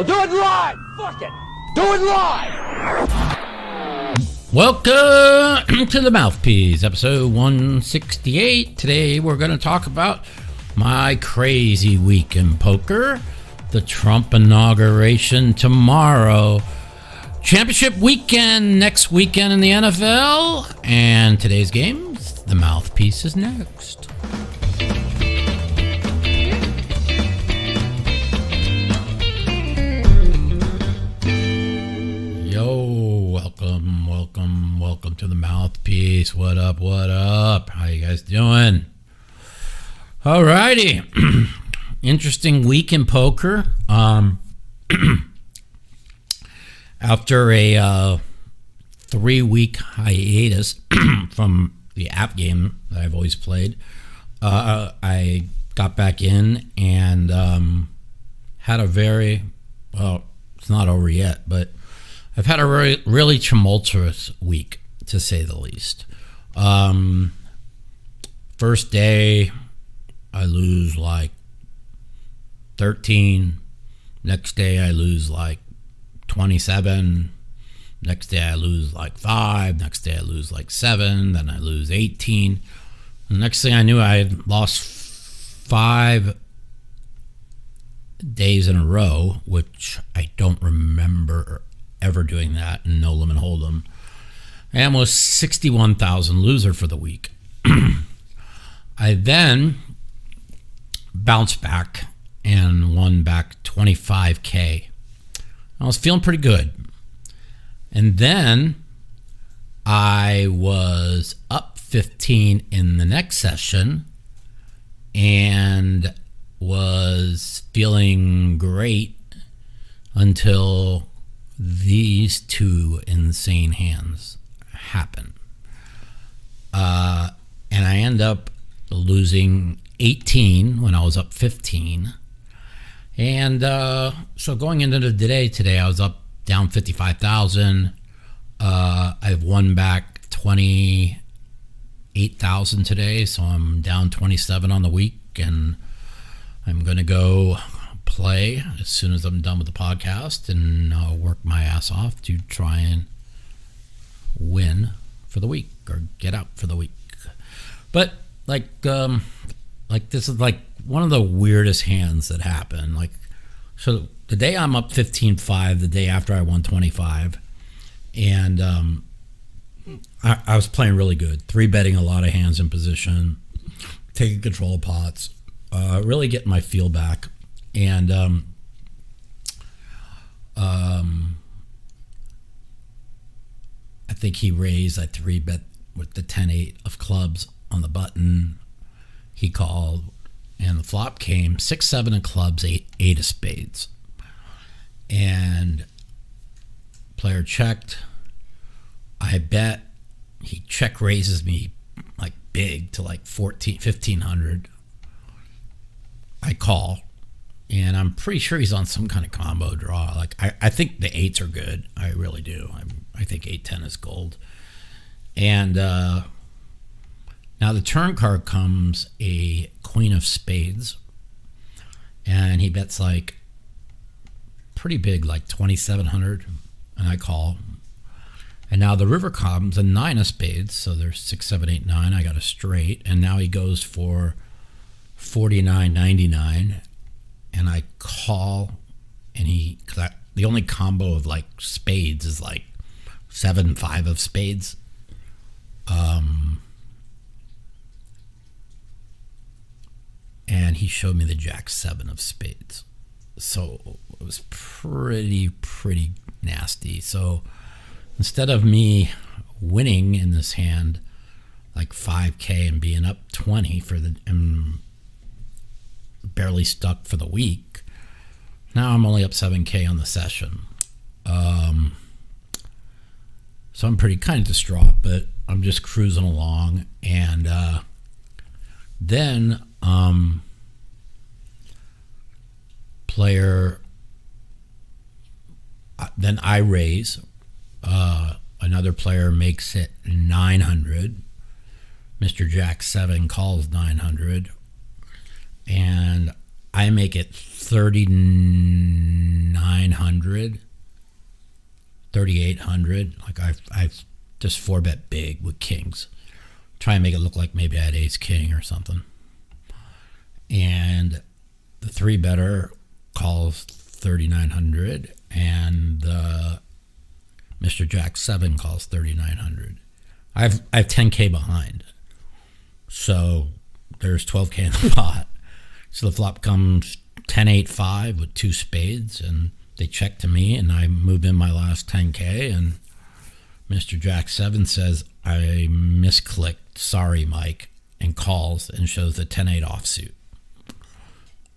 Well, do it live! Fuck it! Do it live! Welcome to the Mouthpiece, episode 168. Today we're going to talk about my crazy week in poker, the Trump inauguration tomorrow, championship weekend next weekend in the NFL, and today's games. The Mouthpiece is next. Welcome to the Mouthpiece. What up? How you guys doing? Alrighty. Interesting week in poker. After a 3-week hiatus from the app game that I've always played, I got back in and had a very, well, it's not over yet, but I've had a really tumultuous week, to say the least. First day, I lose like 13. Next day, I lose like 27. Next day, I lose like 5. Next day, I lose like 7. Then I lose 18. The next thing I knew, I had lost 5 days in a row, which I don't remember ever doing that in No Limit Hold'em. I almost 61,000 loser for the week. I then bounced back and won back 25K. I was feeling pretty good. And then I was up 15 in the next session and was feeling great until these two insane hands happen. And I end up losing 18 when I was up 15. And so going into the today, I was up down 55,000. I've won back 28,000 today, so I'm down 27 on the week, and I'm going to go play as soon as I'm done with the podcast and work my ass off to try and win for the week or get out for the week. But like this is like one of the weirdest hands that happened. Like, so the day I'm up 15-5, the day after I won 25, and I was playing really good, 3-betting a lot of hands in position, taking control of pots, really getting my feel back. And I think he raised, I 3-bet with the 10-8 of clubs on the button. He called, and the flop came 6-7 of clubs, 8 of spades. And player checked. I bet. He check raises me like big to like 1,500. I call. And I'm pretty sure he's on some kind of combo draw. Like I think the 8s are good. I really do. I think 8-10 is gold. And now the turn card comes a queen of spades. And he bets like pretty big, like 2,700. And I call. And now the river comes a 9 of spades. So there's 6, 7, 8, 9. I got a straight. And now he goes for 49.99. And I call, and the only combo of like spades is like 7-5 of spades. And he showed me the Jack-7 of spades. So it was pretty nasty. So instead of me winning in this hand like 5K and being up 20 for the barely stuck for the week, now I'm only up 7K on the session. So I'm pretty kind of distraught, but I'm just cruising along. And then then I raise. Another player makes it 900. Mr. Jack-7 calls 900. And I make it 39 3900, 3800. Like I've just 4-bet big with kings. Try and make it look like maybe I had ace king or something. And the 3-better calls 3900, and Mr. Jack 7 calls 3900. I have 10K behind. So there's 12K in the pot. So the flop comes 10-8-5 with 2 spades, and they check to me, and I move in my last 10K, and Mr. Jack 7 says, I misclicked, sorry, Mike, and calls and shows the 10-8 offsuit.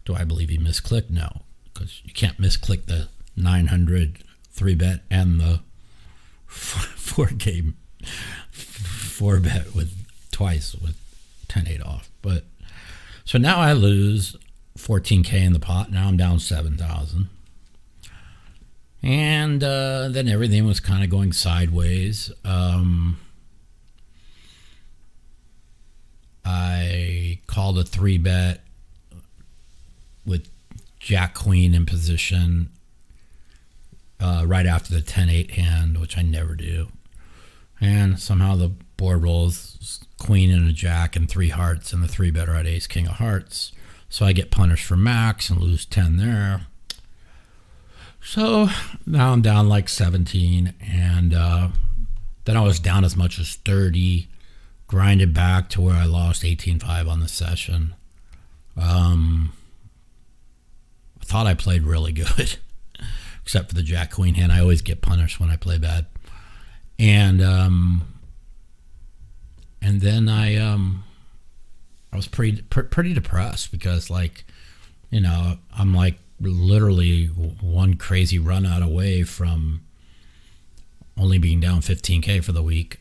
Do I believe he misclicked? No, because you can't misclick the 900 3-bet and the 4-game 4-bet with twice with 10-8 off. But so now I lose 14K in the pot. Now I'm down 7,000. And then everything was kind of going sideways. I called a 3-bet with Jack Queen in position right after the 10-8 hand, which I never do. And somehow the board rolls Queen and a Jack and 3 hearts, and the 3-better at Ace King of Hearts. So I get punished for max and lose 10 there. So now I'm down like 17, and then I was down as much as 30, grinded back to where I lost 18-5 on the session. I thought I played really good, except for the Jack Queen hand. I always get punished when I play bad. And then I was pretty depressed because, like, you know, I'm like literally one crazy run out away from only being down 15K for the week,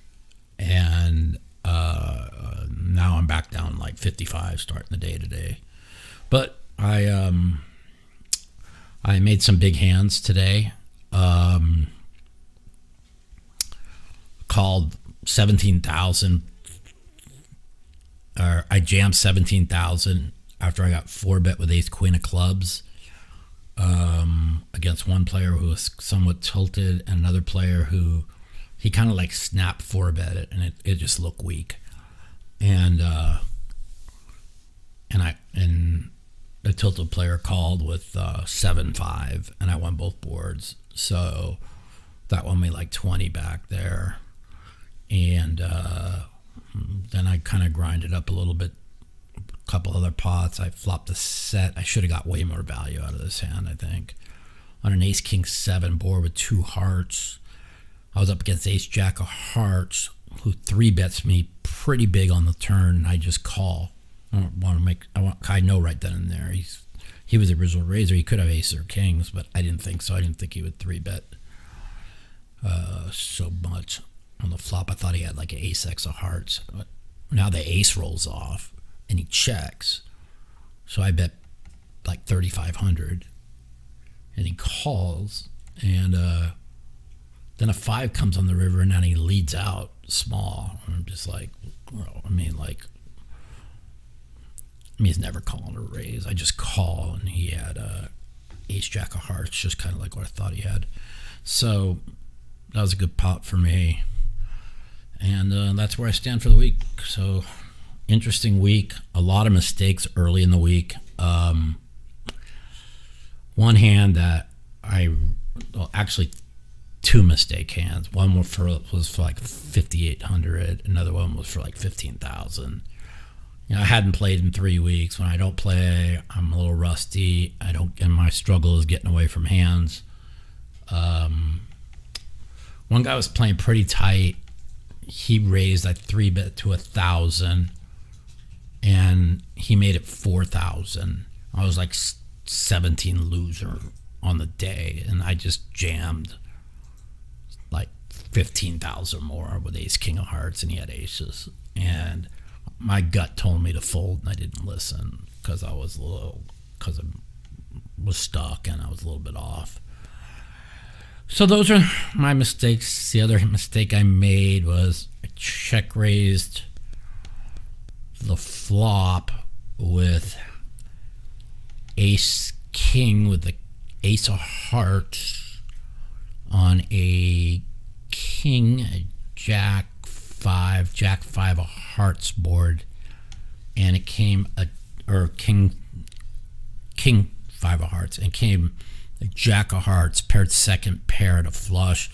and now I'm back down like 55 starting the day today. But I made some big hands today. Called 17,000, or I jammed 17,000 after I got 4-bet with Ace Queen of Clubs against one player who was somewhat tilted, and another player who he kind of like snapped 4-bet it, and it just looked weak. And the tilted player called with 7-5, and I won both boards. So that won me like 20 back there. And then I kind of grinded up a little bit, a couple other pots. I flopped a set. I should have got way more value out of this hand, I think. On an Ace King 7 board with 2 hearts, I was up against Ace Jack of Hearts, who 3-bets me pretty big on the turn, and I just call. I know right then and there he was a original raiser. He could have aces or kings, but I didn't think so. I didn't think he would 3-bet so much on the flop. I thought he had like an Ace X of Hearts. But now the ace rolls off and he checks, so I bet like 3,500, and he calls, and then a 5 comes on the river, and then he leads out small. And I'm just like, well, I mean, he's never calling a raise. I just call, and he had Ace Jack of Hearts, just kind of like what I thought he had. So that was a good pot for me, and that's where I stand for the week. So interesting week. A lot of mistakes early in the week. One hand that actually 2 mistake hands. One was for like 5,800. Another one was for like 15,000. You know, I hadn't played in 3 weeks. When I don't play, I'm a little rusty. And my struggle is getting away from hands. One guy was playing pretty tight. He raised like 3-bet to 1,000, and he made it 4,000. I was like 17 loser on the day, and I just jammed like 15,000 more with Ace King of Hearts, and he had aces. And my gut told me to fold, and I didn't listen because I was stuck and I was a little bit off. So those are my mistakes. The other mistake I made was I check raised the flop with Ace King with the ace of hearts on a king, jack five of hearts board, and it came king five of hearts, and came a jack of hearts paired second pair at a flush,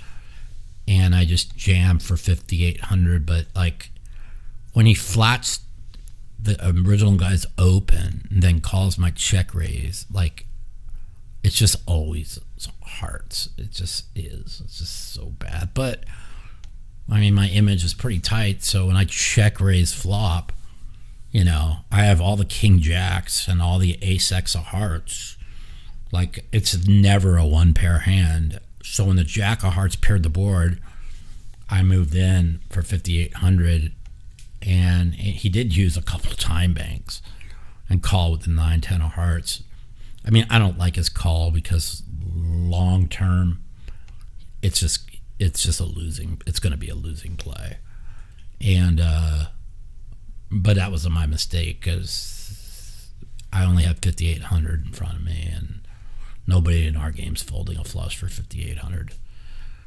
and I just jammed for 5,800. But like when he flats the original guy's open and then calls my check raise, like it's just always hearts. It just is. It's just so bad. But I mean, my image is pretty tight, so when I check raise flop, you know, I have all the king jacks and all the ace x of hearts. Like, it's never a one pair hand. So when the jack of hearts paired the board, I moved in for 5,800, and he did use a couple time banks and call with the 9-10 of hearts. I mean, I don't like his call because long term, it's just a losing. It's going to be a losing play, and but that was my mistake because I only have 5,800 in front of me, and nobody in our game's folding a flush for 5,800.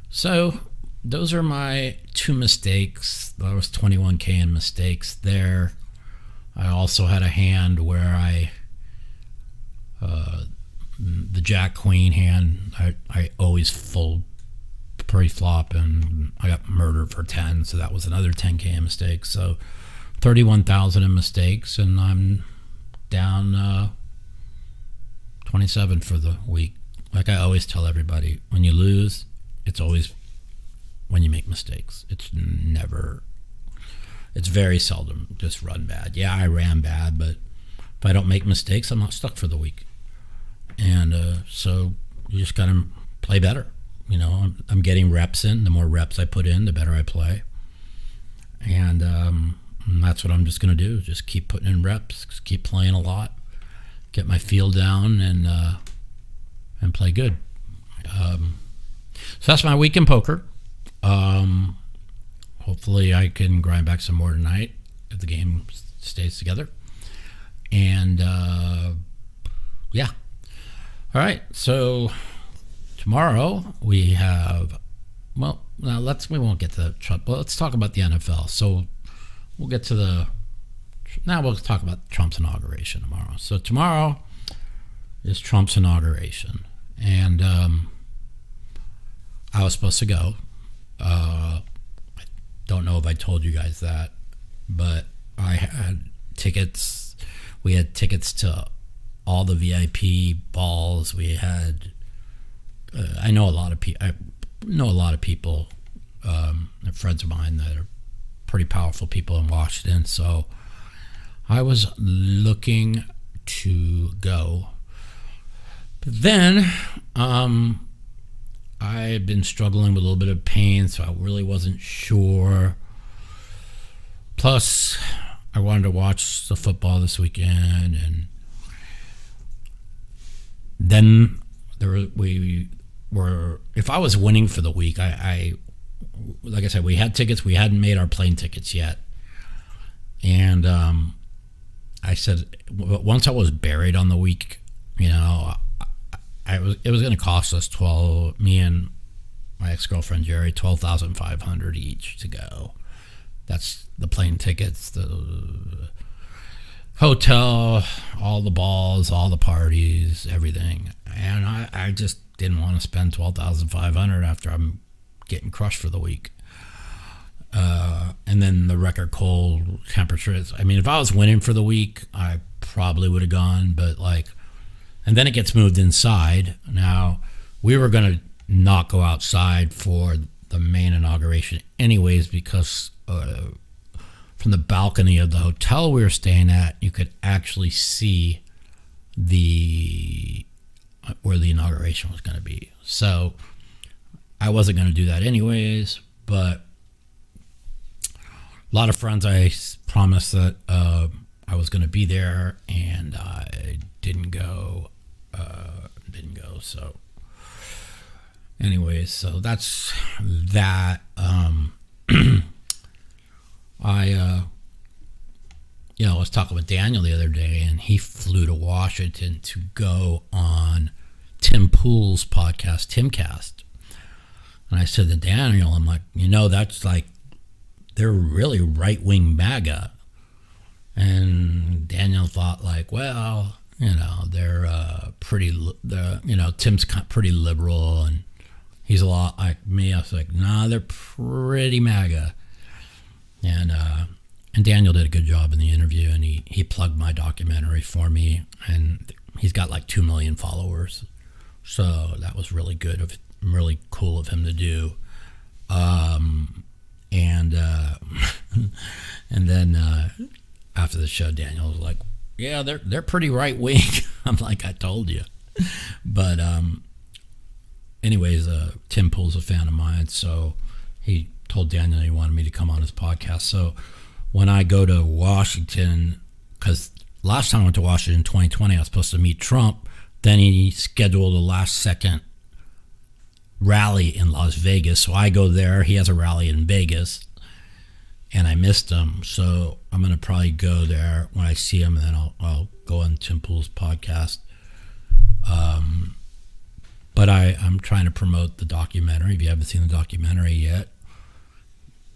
So those are my two mistakes. There was 21K in mistakes there. I also had a hand where the jack queen hand, I always fold pre-flop, and I got murdered for 10, so that was another 10K in mistakes. So 31,000 in mistakes, and I'm down 27 for the week. Like I always tell everybody, when you lose, it's always when you make mistakes. It's very seldom just run bad. Yeah, I ran bad, but if I don't make mistakes, I'm not stuck for the week. And so you just got to play better. You know, I'm getting reps in. The more reps I put in, the better I play. And that's what I'm just going to do. Just keep putting in reps, just keep playing a lot, get my feel down, and play good. So that's my week in poker. Hopefully I can grind back some more tonight if the game stays together. And yeah. All right. So tomorrow we have, well, now we won't get to Trump. Well, let's talk about the NFL. So we'll get to we'll talk about Trump's inauguration tomorrow. So tomorrow is Trump's inauguration. And I was supposed to go. I don't know if I told you guys that, but I had tickets. We had tickets to all the VIP balls. We had. I know a lot of people. I know a lot of people, friends of mine that are pretty powerful people in Washington. So I was looking to go, but then I've been struggling with a little bit of pain, so I really wasn't sure. Plus, I wanted to watch the football this weekend, and then we were. If I was winning for the week, I like I said, we had tickets. We hadn't made our plane tickets yet, and I said once I was buried on the week, you know. It was going to cost us me and my ex-girlfriend Jerry, $12,500 each to go. That's the plane tickets, the hotel, all the balls, all the parties, everything. And I just didn't want to spend $12,500 after I'm getting crushed for the week. And then the record cold temperatures. I mean, if I was winning for the week, I probably would have gone, but like. And then it gets moved inside. Now, we were going to not go outside for the main inauguration anyways because from the balcony of the hotel we were staying at, you could actually see where the inauguration was going to be. So I wasn't going to do that anyways, but a lot of friends I promised that I was going to be there, and I didn't go. So anyways, so that's that. I was talking with Daniel the other day, and he flew to Washington to go on Tim Pool's podcast, Timcast. And I said to Daniel, I'm like, that's like, they're really right-wing MAGA. And Daniel thought like, well, they're Tim's pretty liberal and he's a lot like me. I was like, nah, they're pretty MAGA. And Daniel did a good job in the interview, and he plugged my documentary for me, and he's got like 2 million followers. So that was really good, really cool of him to do. And then after the show, Daniel was like, yeah, they're pretty right wing. I'm like, I told you. But anyways, Tim Pool's a fan of mine, so he told Daniel he wanted me to come on his podcast. So when I go to Washington, because last time I went to Washington in 2020, I was supposed to meet Trump. Then he scheduled a last second rally in Las Vegas. So I go there. He has a rally in Vegas, and I missed him. So I'm going to probably go there when I see him, and then I'll go on Tim Pool's podcast. But I'm trying to promote the documentary. If you haven't seen the documentary yet,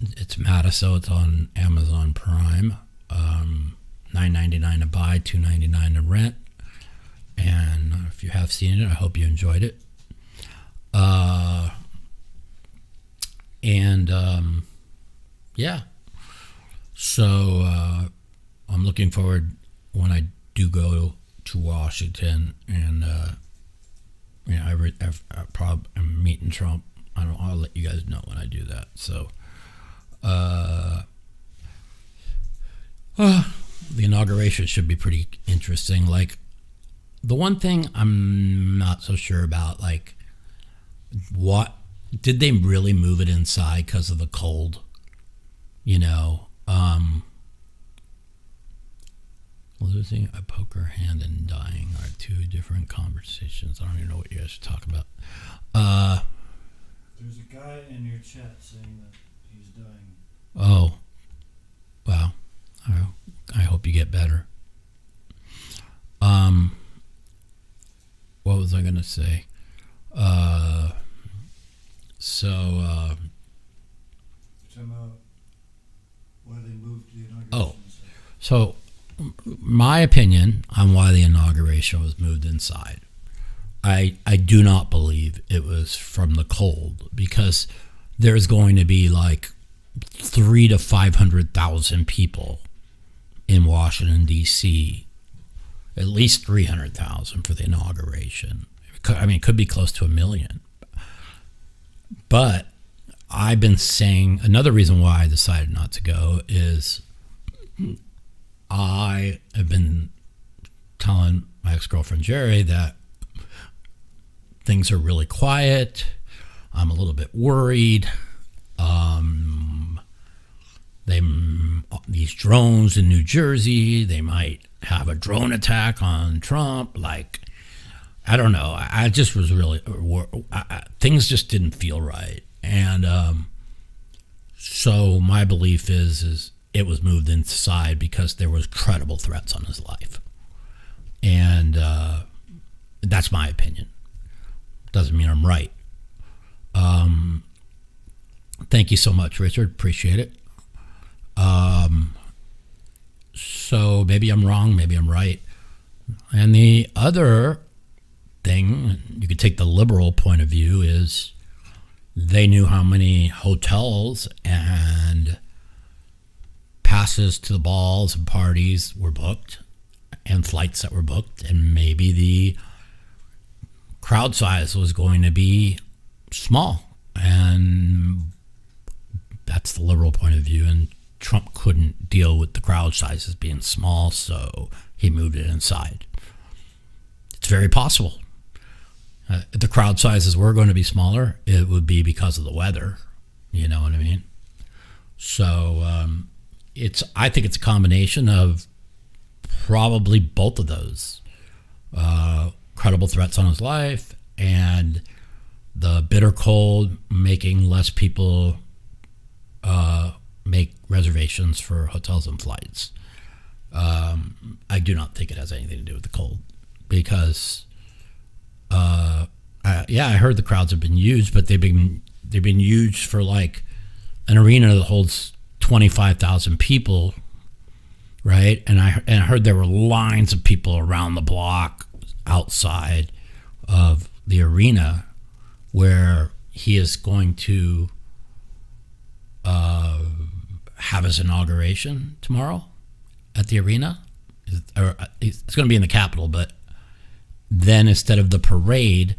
it's Matusow. It's on Amazon Prime. $9.99 to buy, $2.99 to rent. And if you have seen it, I hope you enjoyed it. Yeah. So I'm looking forward when I do go to Washington, and I'm meeting Trump. I'll let you guys know when I do that. So the inauguration should be pretty interesting. Like, the one thing I'm not so sure about, like, what did they really move it inside because of the cold? Losing a poker hand and dying are two different conversations. I don't even know what you guys are talking about. There's a guy in your chat saying that he's dying. Oh, wow. I hope you get better. What was I going to say? Talking about why they moved the inauguration. Oh, so my opinion on why the inauguration was moved inside. I do not believe it was from the cold, because there's going to be like 300,000 to 500,000 people in Washington, D.C., at least 300,000 for the inauguration. It could be close to 1 million. But I've been saying, another reason why I decided not to go is I have been telling my ex-girlfriend Jerry that things are really quiet. I'm a little bit worried. These drones in New Jersey, they might have a drone attack on Trump. Like, I don't know. I just was really, things just didn't feel right. And so my belief is it was moved inside because there was credible threats on his life. And that's my opinion. Doesn't mean I'm right. Thank you so much, Richard. Appreciate it. So maybe I'm wrong, maybe I'm right. And the other thing, you could take the liberal point of view, is they knew how many hotels and passes to the balls and parties were booked and flights that were booked, and maybe the crowd size was going to be small. And that's the liberal point of view, and Trump couldn't deal with the crowd sizes being small, so he moved it inside. It's very possible. If the crowd sizes were going to be smaller, it would be because of the weather. You know what I mean? So I think it's a combination of probably both of those. Credible threats on his life and the bitter cold making less people make reservations for hotels and flights. I do not think it has anything to do with the cold, because Yeah, I heard the crowds have been used, but they've been used for like an arena that holds 25,000 people, right? And I heard there were lines of people around the block outside of the arena where he is going to have his inauguration tomorrow at the arena. It's going to be in the Capitol, but then instead of the parade,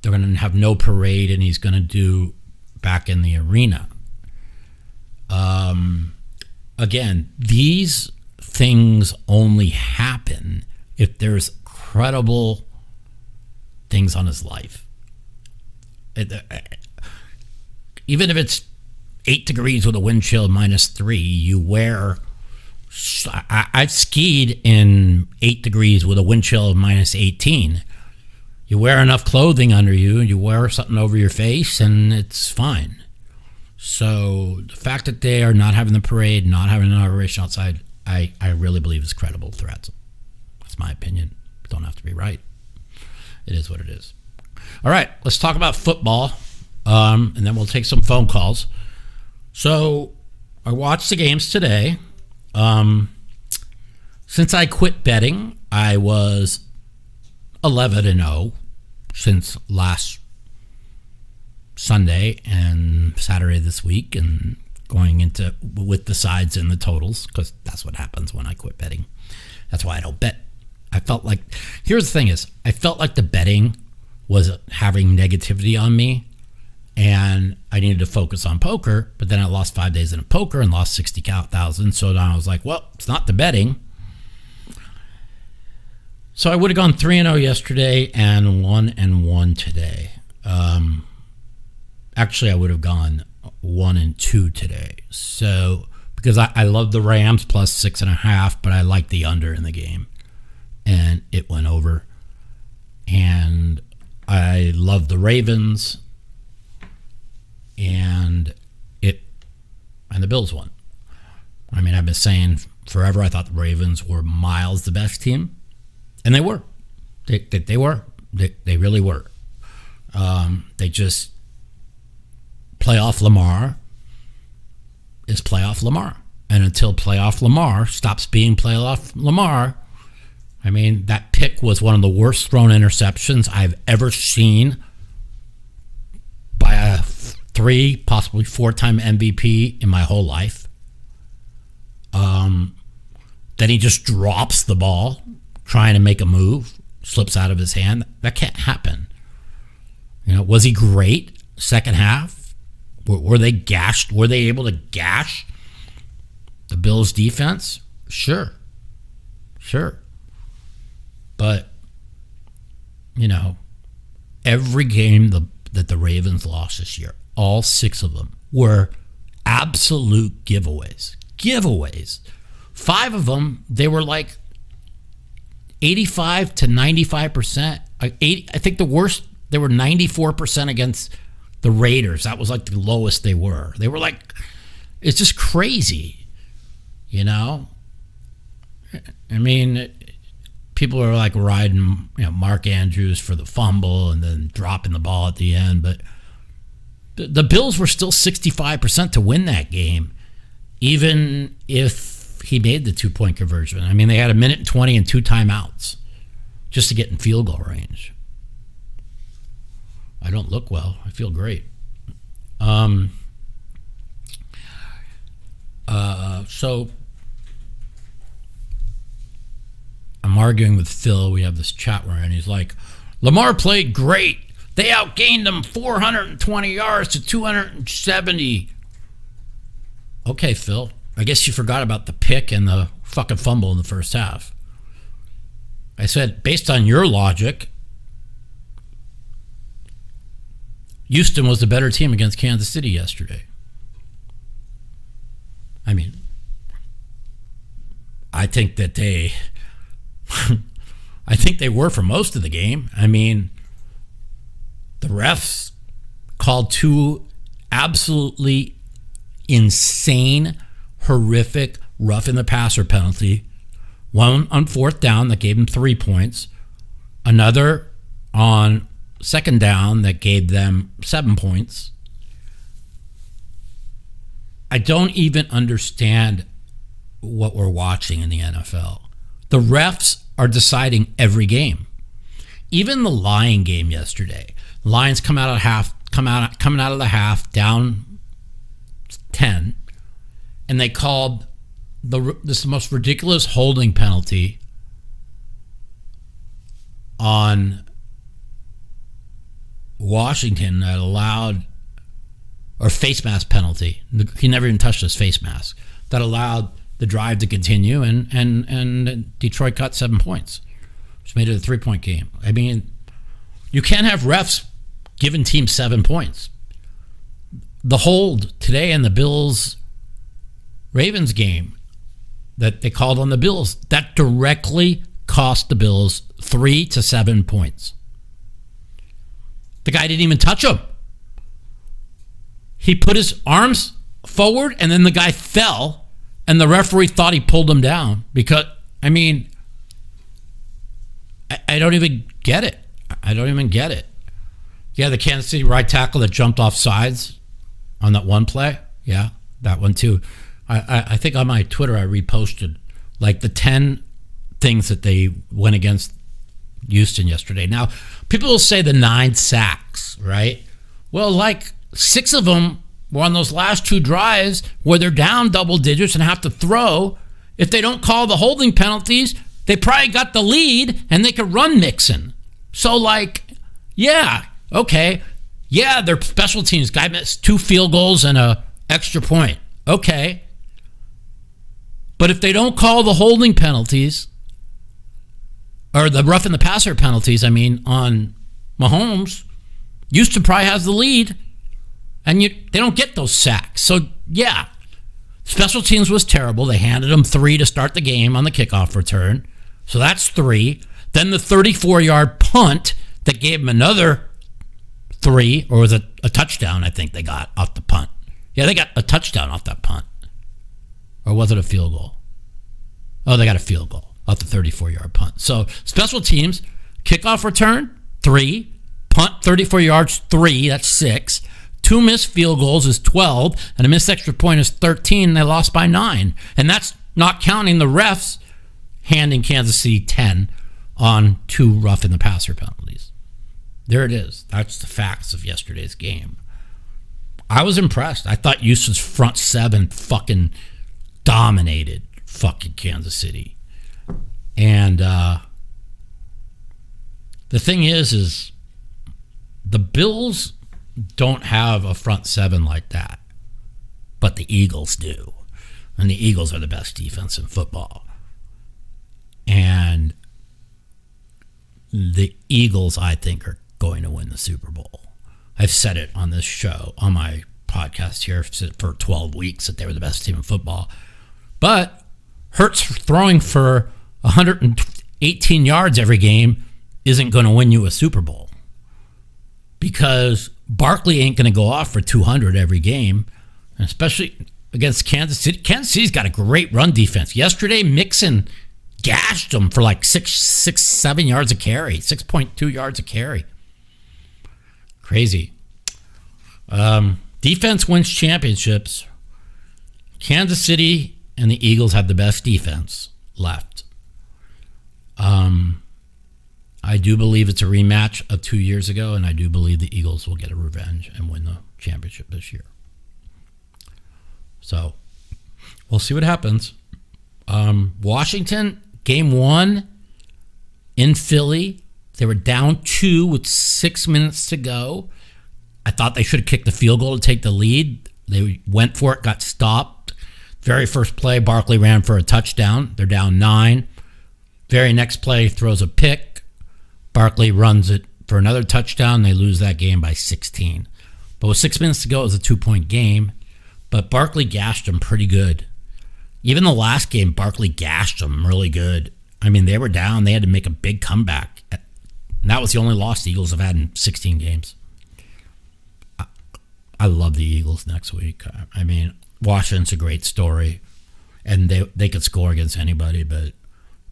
they're going to have no parade, and he's going to do back in the arena. Again, these things only happen if there's credible things on his life. Even if it's 8 degrees with a wind chill -3, you wear... I've skied in 8 degrees with a wind chill of -18. You wear enough clothing under you, you wear something over your face, and it's fine. So the fact that they are not having the parade, not having an inauguration outside, I really believe is credible threats. That's my opinion. Don't have to be right. It is what it is. All right, let's talk about football, and then we'll take some phone calls. So I watched the games today. Since I quit betting, I was 11-0 since last Sunday and Saturday this week, and going into with the sides and the totals, because that's what happens when I quit betting. That's why I don't bet. I felt like, here's the thing is, I felt like the betting was having negativity on me, and I needed to focus on poker, but then I lost 5 days in poker and lost 60,000. So now I was like, well, it's not the betting. So I would have gone 3-0 yesterday and 1-1 today. Actually, I would have gone 1-2 today. So because I love the Rams plus 6.5, but I like the under in the game, and it went over. And I love the Ravens, and the Bills won. I mean, I've been saying forever I thought the Ravens were miles the best team, and they were. They were. They really were. They just, playoff Lamar is playoff Lamar, and until playoff Lamar stops being playoff Lamar, I mean, that pick was one of the worst thrown interceptions I've ever seen by a 3, possibly 4-time MVP in my whole life. Then he just drops the ball trying to make a move, slips out of his hand. That can't happen. You know, was he great second half? Were they gashed? Were they able to gash the Bills defense? Sure. But, you know, every game that the Ravens lost this year, all 6 of them were absolute giveaways. 5 of them, they were like 85 to 95%. I think the worst, they were 94% against the Raiders. That was like the lowest they were. They were like, it's just crazy, you know? I mean, people are like riding, you know, Mark Andrews for the fumble and then dropping the ball at the end, but the Bills were still 65% to win that game, even if he made the 2-point conversion. I mean, they had 1:20 and 2 timeouts just to get in field goal range. I don't look well. I feel great. So I'm arguing with Phil. We have this chat room, and he's like, Lamar played great. They outgained him 420 yards to 270. Okay, Phil. I guess you forgot about the pick and the fucking fumble in the first half. I said, based on your logic, Houston was the better team against Kansas City yesterday. I mean, I think that they were for most of the game. I mean, the refs called 2 absolutely insane, horrific roughing the passer penalty. One on 4th down that gave him 3 points. Another on second down that gave them 7 points. I don't even understand what we're watching in the NFL. The refs are deciding every game. Even the Lion game yesterday. Lions coming out of the half down 10, and they called this most ridiculous holding penalty on Washington that allowed, or face mask penalty. He never even touched his face mask. That allowed the drive to continue, and Detroit got 7 points, which made it a 3-point game. I mean, you can't have refs giving teams 7 points. The hold today in the Bills-Ravens game that they called on the Bills, that directly cost the Bills 3 to 7 points. The guy didn't even touch him. He put his arms forward, and then the guy fell, and the referee thought he pulled him down because, I mean, I don't even get it. I don't even get it. Yeah, the Kansas City right tackle that jumped off sides on that one play. Yeah, that one too. I think on my Twitter I reposted like the 10 things that they went against Houston yesterday. Now, people will say the 9 sacks, right? Well, like 6 of them were on those last 2 drives where they're down double digits and have to throw. If they don't call the holding penalties, they probably got the lead and they could run Mixon. So, like, yeah, okay. Yeah, their special teams guy missed 2 field goals and a extra point. Okay. But if they don't call the holding penalties, or the roughing the passer penalties, I mean, on Mahomes, Houston probably has the lead, and they don't get those sacks. So, yeah, special teams was terrible. They handed them 3 to start the game on the kickoff return. So that's 3. Then the 34-yard punt that gave them another 3, or was it a touchdown I think they got off the punt? Yeah, they got a touchdown off that punt. Or was it a field goal? Oh, they got a field goal off the 34-yard punt. So special teams, kickoff return, 3. Punt, 34 yards, 3. That's 6. 2 missed field goals is 12. And a missed extra point is 13. And they lost by 9. And that's not counting the refs handing Kansas City 10 on 2 roughing the passer penalties. There it is. That's the facts of yesterday's game. I was impressed. I thought Houston's front 7 fucking dominated fucking Kansas City. And the thing is the Bills don't have a front 7 like that, but the Eagles do. And the Eagles are the best defense in football. And the Eagles, I think, are going to win the Super Bowl. I've said it on this show, on my podcast here for 12 weeks, that they were the best team in football. But Hurts throwing for 118 yards every game isn't going to win you a Super Bowl, because Barkley ain't going to go off for 200 every game, and especially against Kansas City. Kansas City's got a great run defense. Yesterday, Mixon gashed them for like 7 yards a carry, 6.2 yards a carry. Crazy. Defense wins championships. Kansas City and the Eagles have the best defense left. I do believe it's a rematch of 2 years ago, and I do believe the Eagles will get a revenge and win the championship this year. So we'll see what happens. Washington, game 1 in Philly. They were down 2 with 6 minutes to go. I thought they should have kicked the field goal to take the lead. They went for it, got stopped. Very first play, Barkley ran for a touchdown. They're down 9. Very next play, throws a pick. Barkley runs it for another touchdown. They lose that game by 16. But with 6 minutes to go, it was a 2-point game. But Barkley gashed them pretty good. Even the last game, Barkley gashed them really good. I mean, they were down. They had to make a big comeback. And that was the only loss the Eagles have had in 16 games. I love the Eagles next week. I mean, Washington's a great story, and they could score against anybody, but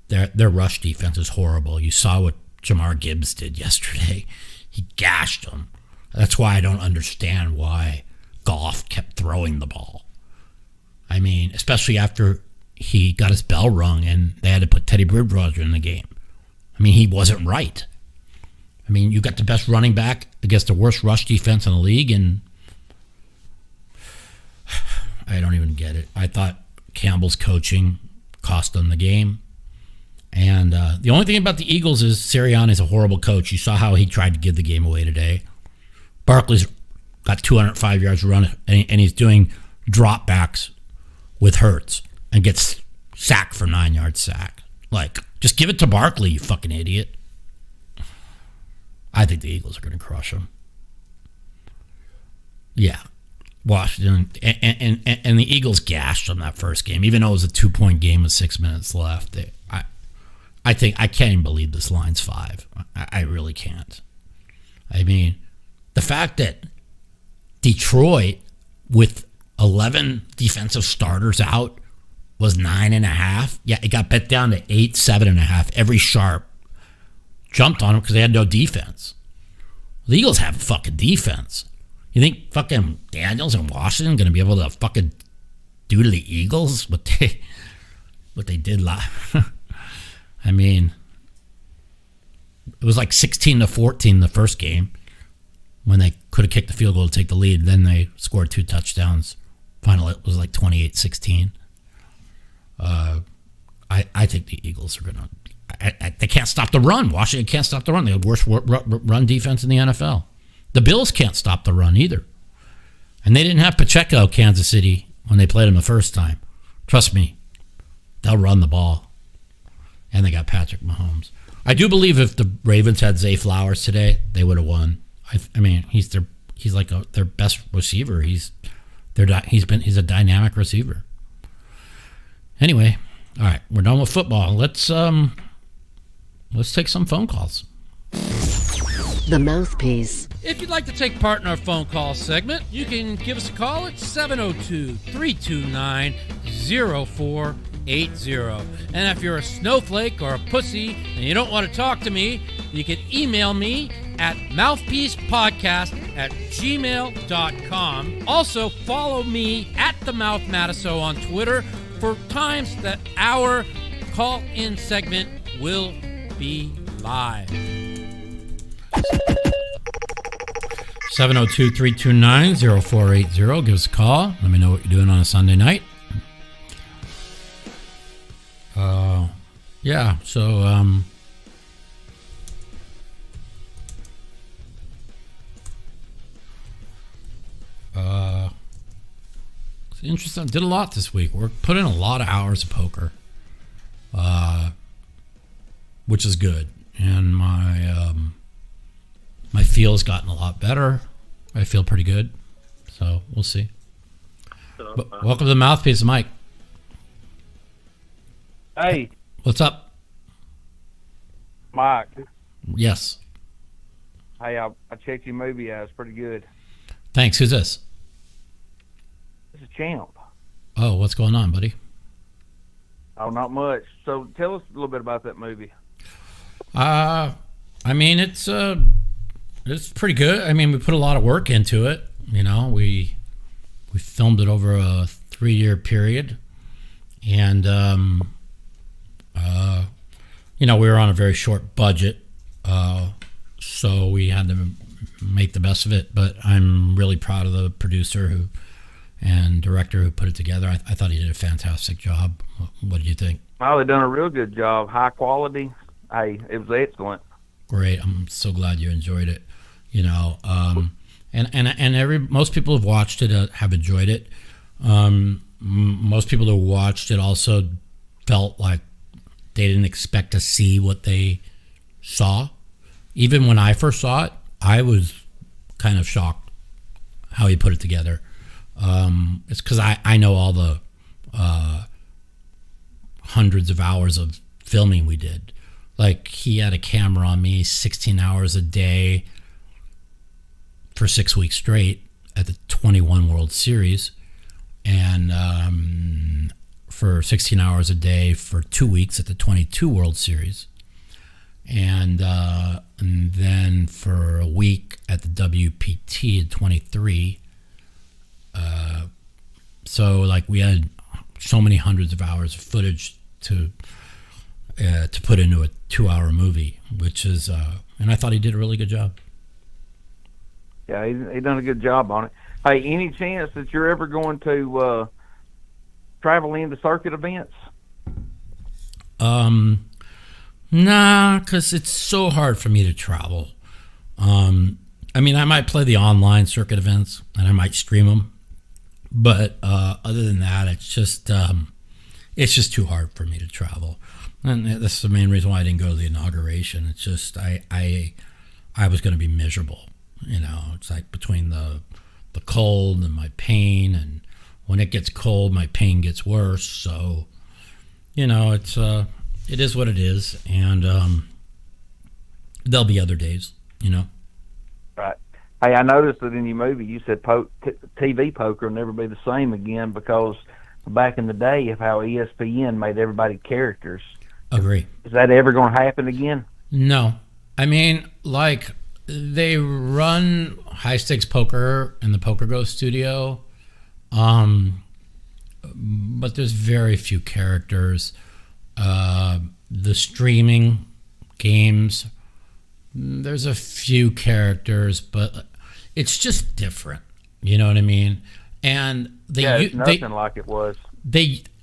their rush defense is horrible. You saw what Jamar Gibbs did yesterday. He gashed him. That's why I don't understand why Goff kept throwing the ball. I mean, especially after he got his bell rung and they had to put Teddy Bridgewater in the game. I mean, he wasn't right. I mean, you got the best running back against the worst rush defense in the league, and I don't even get it. I thought Campbell's coaching cost them the game. And the only thing about the Eagles is Sirianni's a horrible coach. You saw how he tried to give the game away today. Barkley's got 205 yards run, and he's doing dropbacks with Hurts and gets sacked for 9-yard sack. Like, just give it to Barkley, you fucking idiot. I think the Eagles are going to crush them. Yeah. Washington. And the Eagles gashed them that first game, even though it was a 2-point game with 6 minutes left. I think I can't even believe this line's 5. I really can't. I mean, the fact that Detroit with 11 defensive starters out was 9.5. Yeah, it got bet down to 8, 7.5. Every sharp jumped on them because they had no defense. The Eagles have fucking defense. You think fucking Daniels and Washington going to be able to fucking do to the Eagles what they did live? I mean, it was like 16-14 the first game when they could have kicked the field goal to take the lead. Then they scored 2 touchdowns. Finally, it was like 28-16. I think the Eagles are going to... They can't stop the run. Washington can't stop the run. They have the worst run defense in the NFL. The Bills can't stop the run either. And they didn't have Pacheco, Kansas City, when they played him the first time. Trust me, they'll run the ball. And they got Patrick Mahomes. I do believe if the Ravens had Zay Flowers today, they would have won. I mean, he's like their best receiver. He's a dynamic receiver. Anyway, all right, we're done with football. Let's take some phone calls. The Mouthpiece. If you'd like to take part in our phone call segment, you can give us a call at 702-329-0480. And if you're a snowflake or a pussy and you don't want to talk to me, you can email me at mouthpiecepodcast@gmail.com. Also, follow me at the Mouth Matusow on Twitter for times that our call-in segment will be live. 702-329-0480. Give us a call. Let me know what you're doing on a Sunday night. Yeah, so it's interesting. Did a lot this week. We're putting a lot of hours of poker, which is good. And my feel's gotten a lot better. I feel pretty good. So we'll see. But welcome to the Mouthpiece, Mike. Hey. What's up? Mike. Yes. Hey, I checked your movie out. It's pretty good. Thanks. Who's this? This is Champ. Oh, what's going on, buddy? Oh, not much. So tell us a little bit about that movie. I mean, it's pretty good. I mean, we put a lot of work into it. You know, we filmed it over a 3-year period, and you know, we were on a very short budget, so we had to make the best of it. But I'm really proud of the producer and director who put it together. I thought he did a fantastic job. What did you think? Oh, they done a real good job. High quality. Hey, it was excellent. Great. I'm so glad you enjoyed it. You know, and most people who've watched it have enjoyed it. Most people who watched it also felt like they didn't expect to see what they saw. Even when I first saw it, I was kind of shocked how he put it together. It's because I know all the hundreds of hours of filming we did. Like, he had a camera on me 16 hours a day for 6 weeks straight at the 21 World Series, and for 16 hours a day for 2 weeks at the 22 World Series. and then for a week at the WPT in 23. So like we had so many hundreds of hours of footage to put into a 2-hour movie, which is and I thought he did a really good job. Yeah, he done a good job on it. Hey, any chance that you're ever going to travel into circuit events? Nah, because it's so hard for me to travel. I mean, I might play the online circuit events and I might stream them, but other than that, it's just too hard for me to travel. And that's the main reason why I didn't go to the inauguration. It's just I was going to be miserable. You know, it's like between the cold and my pain, and when it gets cold, my pain gets worse. So, you know, it is what it is, and there'll be other days. You know. Right. Hey, I noticed that in your movie you said TV poker will never be the same again because back in the day of how ESPN made everybody characters. Agree. Is that ever going to happen again? No. I mean, like, they run high-stakes poker in the Poker Ghost studio, but there's very few characters. The streaming games, there's a few characters, but it's just different. You know what I mean? And it's nothing like it was.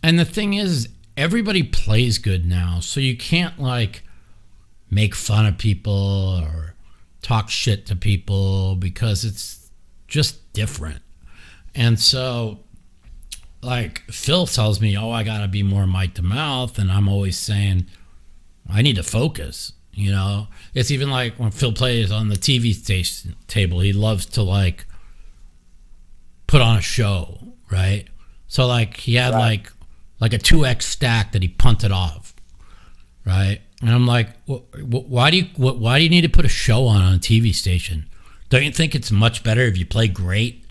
And the thing is, everybody plays good now, so you can't like make fun of people or talk shit to people because it's just different. And so, like, Phil tells me, oh, I gotta be more mic to mouth, and I'm always saying I need to focus. You know, it's even like when Phil plays on the TV station table, he loves to like put on a show, right? So like he had like a 2x stack that he punted off, right? And I'm like, why do you need to put a show on a TV station? Don't you think it's much better if you play great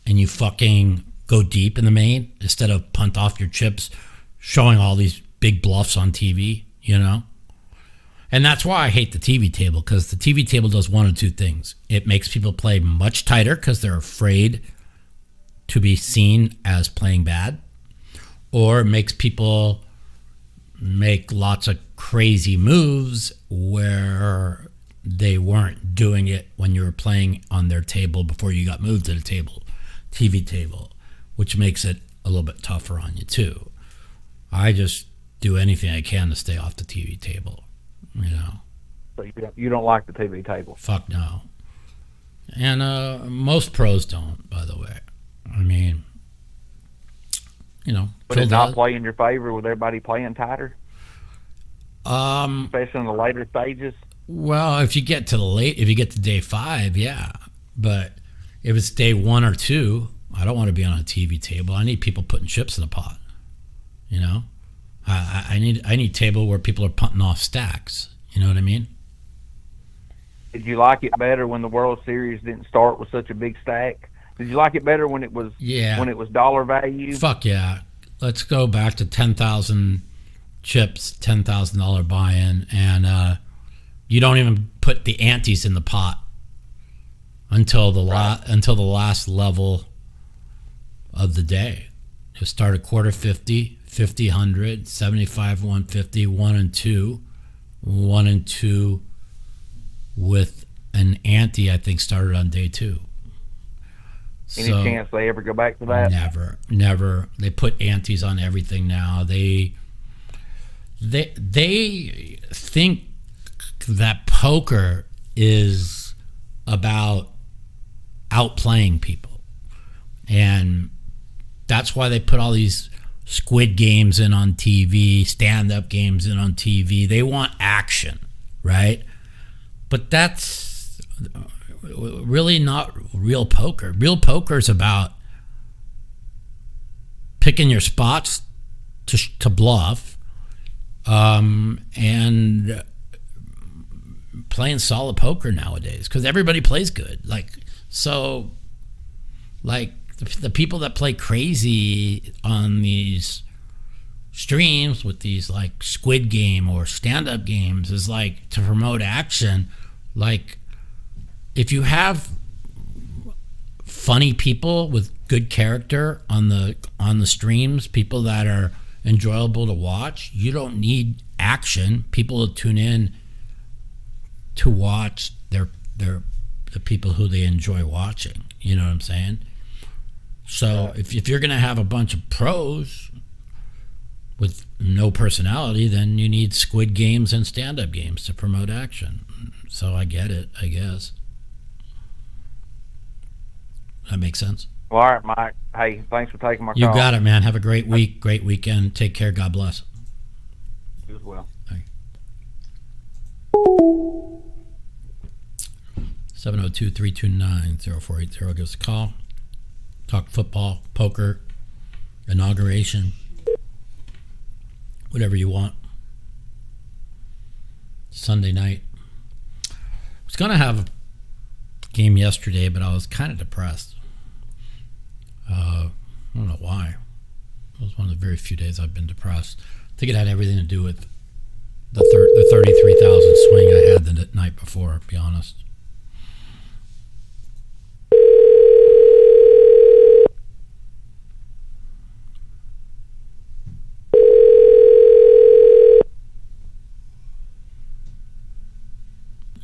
and you fucking go deep in the main instead of punt off your chips, showing all these big bluffs on TV, you know? And that's why I hate the TV table, because the TV table does one of two things. It makes people play much tighter because they're afraid to be seen as playing bad, or it makes people make lots of crazy moves where they weren't doing it when you were playing on their table before you got moved to the TV table, which makes it a little bit tougher on you too. I just do anything I can to stay off the TV table, you know. So you don't like the TV table? Fuck no. And most pros don't, by the way. I mean, you know. Would it not play in your favor with everybody playing tighter? Especially in the later stages? Well, if you get to day 5, yeah. But if it's day 1 or 2, I don't want to be on a TV table. I need people putting chips in the pot. You know? I need a table where people are punting off stacks. You know what I mean? Did you like it better when the World Series didn't start with such a big stack? Did you like it better when it was dollar value? Fuck yeah. Let's go back to 10,000 chips, $10,000 buy-in, and you don't even put the antes in the pot until the last level of the day. You start at quarter 50, 50, 100, 75, 150, 1 and 2. 1 and 2 with an ante, I think, started on day 2. Any chance they ever go back to that? Never. They put antes on everything now. They think that poker is about outplaying people, and that's why they put all these Squid Games in on TV, stand-up games in on TV. They want action, right? But that's really not real poker. Real poker is about picking your spots to bluff, and playing solid poker nowadays, because everybody plays good. The people that play crazy on these streams with these like Squid Game or stand-up games is like to promote action. Like if you have funny people with good character on the streams, people that are enjoyable to watch, you don't need action. People will tune in to watch the people who they enjoy watching. You know what I'm saying? So if you're gonna have a bunch of pros with no personality, then you need Squid Games and stand-up games to promote action. So I get it, I guess. That makes sense. Well, all right, Mike. Hey, thanks for taking my call. You got it, man. Have a great week, great weekend. Take care. God bless. You as well. 702-329-0480. Give us a call. Talk football, poker, inauguration, whatever you want. Sunday night. I was going to have a game yesterday, but I was kind of depressed. I don't know why. It was one of the very few days I've been depressed. I think it had everything to do with the 33,000 swing I had the night before, to be honest.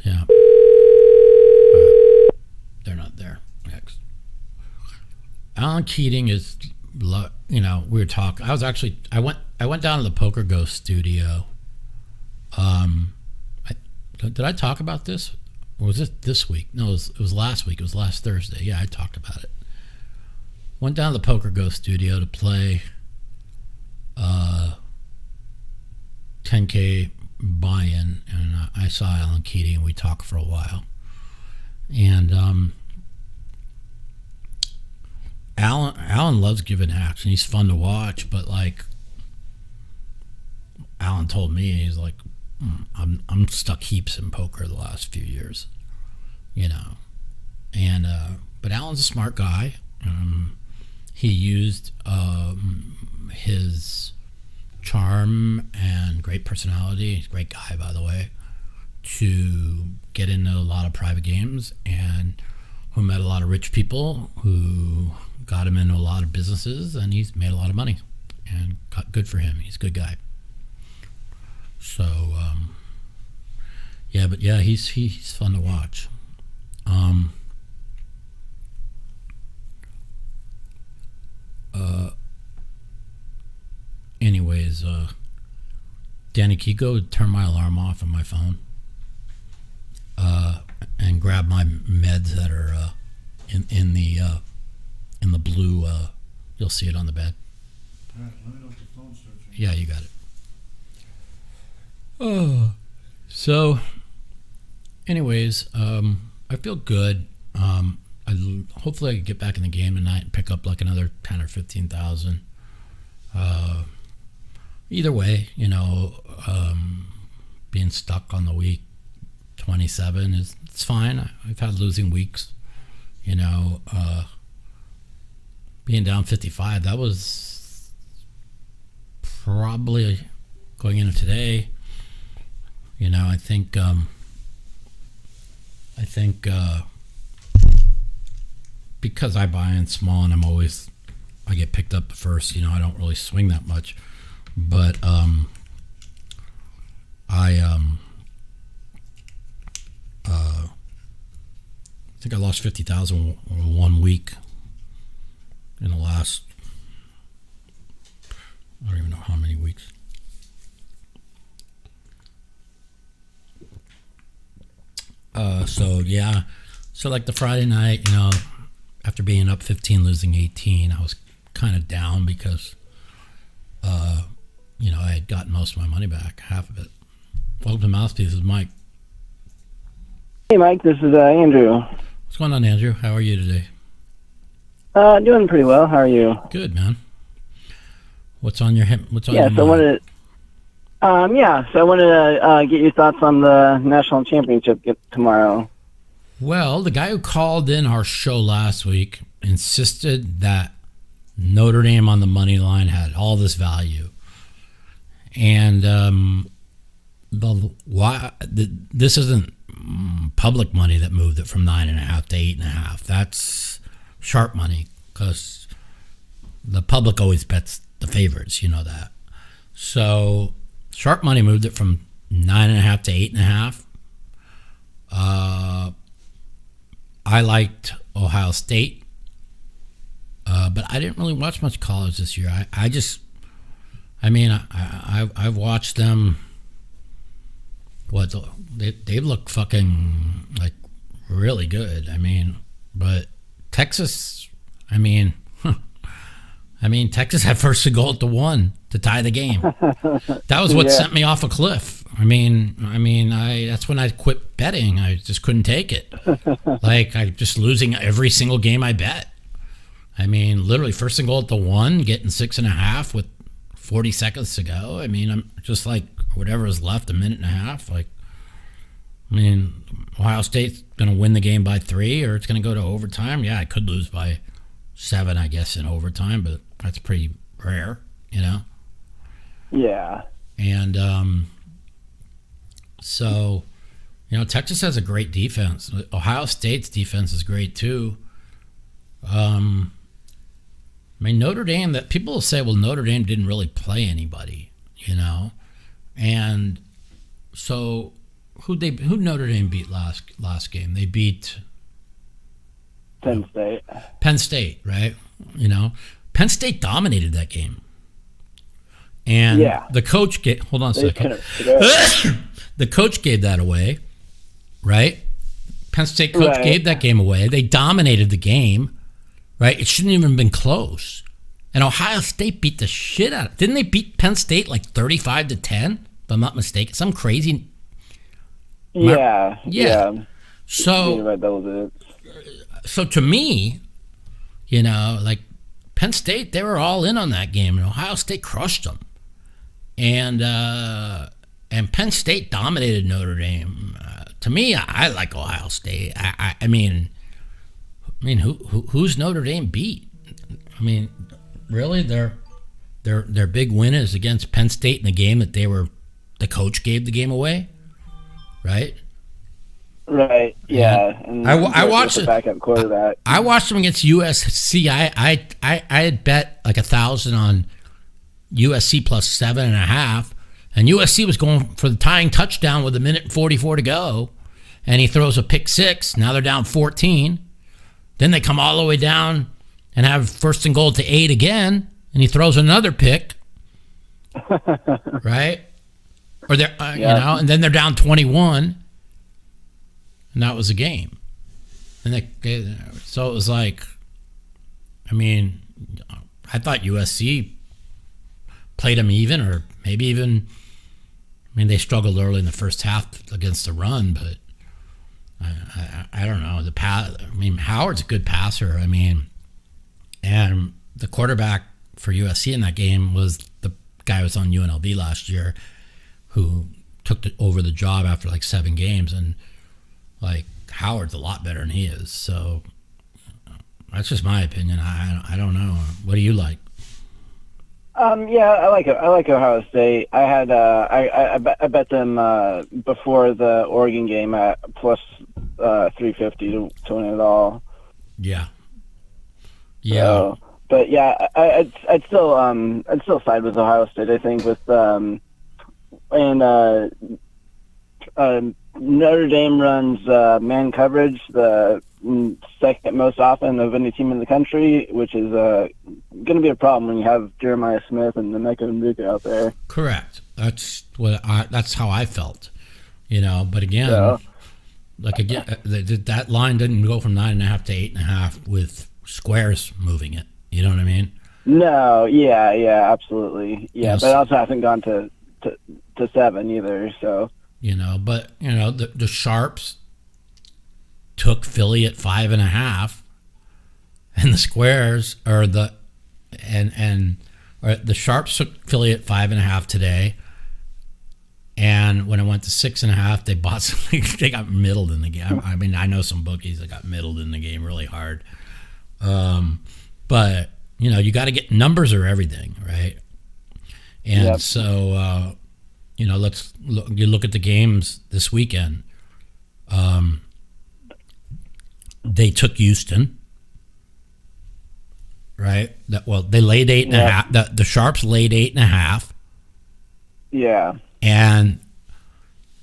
Yeah. They're not there. Next. Alan Keating is, we were talking. I went down to the Poker Ghost studio. Did I talk about this? Or was it this week? No, it was last week. It was last Thursday. Yeah, I talked about it. Went down to the Poker Ghost studio to play 10K buy-in, and I saw Alan Keating, and we talked for a while. And Alan loves giving action. He's fun to watch, but like Alan told me, he's like, I'm stuck heaps in poker the last few years, and but Alan's a smart guy. He used his charm and great personality, he's a great guy, by the way, to get into a lot of private games, and who met a lot of rich people who got him into a lot of businesses, and he's made a lot of money, and good for him. He's a good guy. So he's fun to watch. Anyways, Danny, can you go turn my alarm off on my phone? And grab my meds that are in the blue. You'll see it on the bed. All right, let me know if the phone's searching. Yeah, you got it. Oh, so anyways, I feel good. Hopefully I can get back in the game tonight and pick up like another 10 or 15,000. Either way, being stuck on the week 27 it's fine. I've had losing weeks, being down 55. That was probably going into today. I think because I buy in small and I get picked up first, I don't really swing that much, but I think I lost 50,000 1 week in the last, I don't even know how many weeks. So like the Friday night, after being up 15, losing 18, I was kind of down because, I had gotten most of my money back, half of it. Welcome to Mouthpiece. This is Mike. Hey, Mike. This is Andrew. What's going on, Andrew? How are you today? Doing pretty well. How are you? Good, man. What's on your mind? So I wanted to get your thoughts on the national championship tomorrow. Well, the guy who called in our show last week insisted that Notre Dame on the money line had all this value. And this isn't public money that moved it from 9.5 to 8.5. That's sharp money, because the public always bets the favorites. You know that. So sharp money moved it from 9.5 to 8.5. I liked Ohio State, but I didn't really watch much college this year. I've watched them. They look fucking like really good. But Texas. Texas had first and goal at the 1 to tie the game. That was what sent me off a cliff. That's when I quit betting. I just couldn't take it. I just losing every single game I bet. Literally first and goal at the 1, getting 6.5 with 40 seconds to go. I'm just like whatever is left, a minute and a half. Ohio State's going to win the game by 3, or it's going to go to overtime. Yeah, I could lose by 7, I guess, in overtime, but that's pretty rare, you know? Yeah. And so, Texas has a great defense. Ohio State's defense is great too. Notre Dame, that people will say, well, Notre Dame didn't really play anybody, and so who Notre Dame beat last game? They beat Penn State. Penn State, right? Penn State dominated that game. And the coach hold on a second. The coach gave that away, right? Penn State coach gave that game away. They dominated the game, right? It shouldn't even have been close. And Ohio State beat the shit out of it. Didn't they beat Penn State like 35-10, if I'm not mistaken? Some crazy. Yeah. So to me, Penn State, they were all in on that game, and Ohio State crushed them. And Penn State dominated Notre Dame. To me, I like Ohio State. Who's Notre Dame beat? Really, their big win is against Penn State in the game that the coach gave the game away, right? Right. Yeah. And I watched it. Backup quarterback. I watched them against USC. I had bet like 1,000 on USC plus 7.5, and USC was going for the tying touchdown with 1:44 to go, and he throws a pick 6. Now they're down 14. Then they come all the way down and have first and goal to 8 again, and he throws another pick, right? Or they're and then they're down 21, and that was the game. And so it was like, I thought USC played them even, or maybe even. They struggled early in the first half against the run, but I don't know. Howard's a good passer. And the quarterback for USC in that game was the guy who was on UNLV last year, who took over the job after like 7 games, and Howard's a lot better than he is. So that's just my opinion. I don't know. What do you like? I like Ohio State. I had I bet them before the Oregon game at plus 350 to win it all. Yeah. So, but yeah, I'd still side with Ohio State. I think with Notre Dame runs man coverage the second most often of any team in the country, which is going to be a problem when you have Jeremiah Smith and Emeka Mbuka out there. Correct. That's how I felt, But again, that line didn't go from 9.5 to 8.5 with squares moving it. You know what I mean? No. Yeah. Absolutely. Yeah, yes. But it also hasn't gone to 7 either. So. But the Sharps took Philly at 5.5, and the squares the Sharps took Philly at 5.5 today, and when it went to 6.5, they bought something. They got middled in the game. I know some bookies that got middled in the game really hard, but you got to get numbers or everything, right? And Yep. so, you look at the games this weekend. They took Houston, right? They laid 8.5. The Sharps laid 8.5. Yeah. And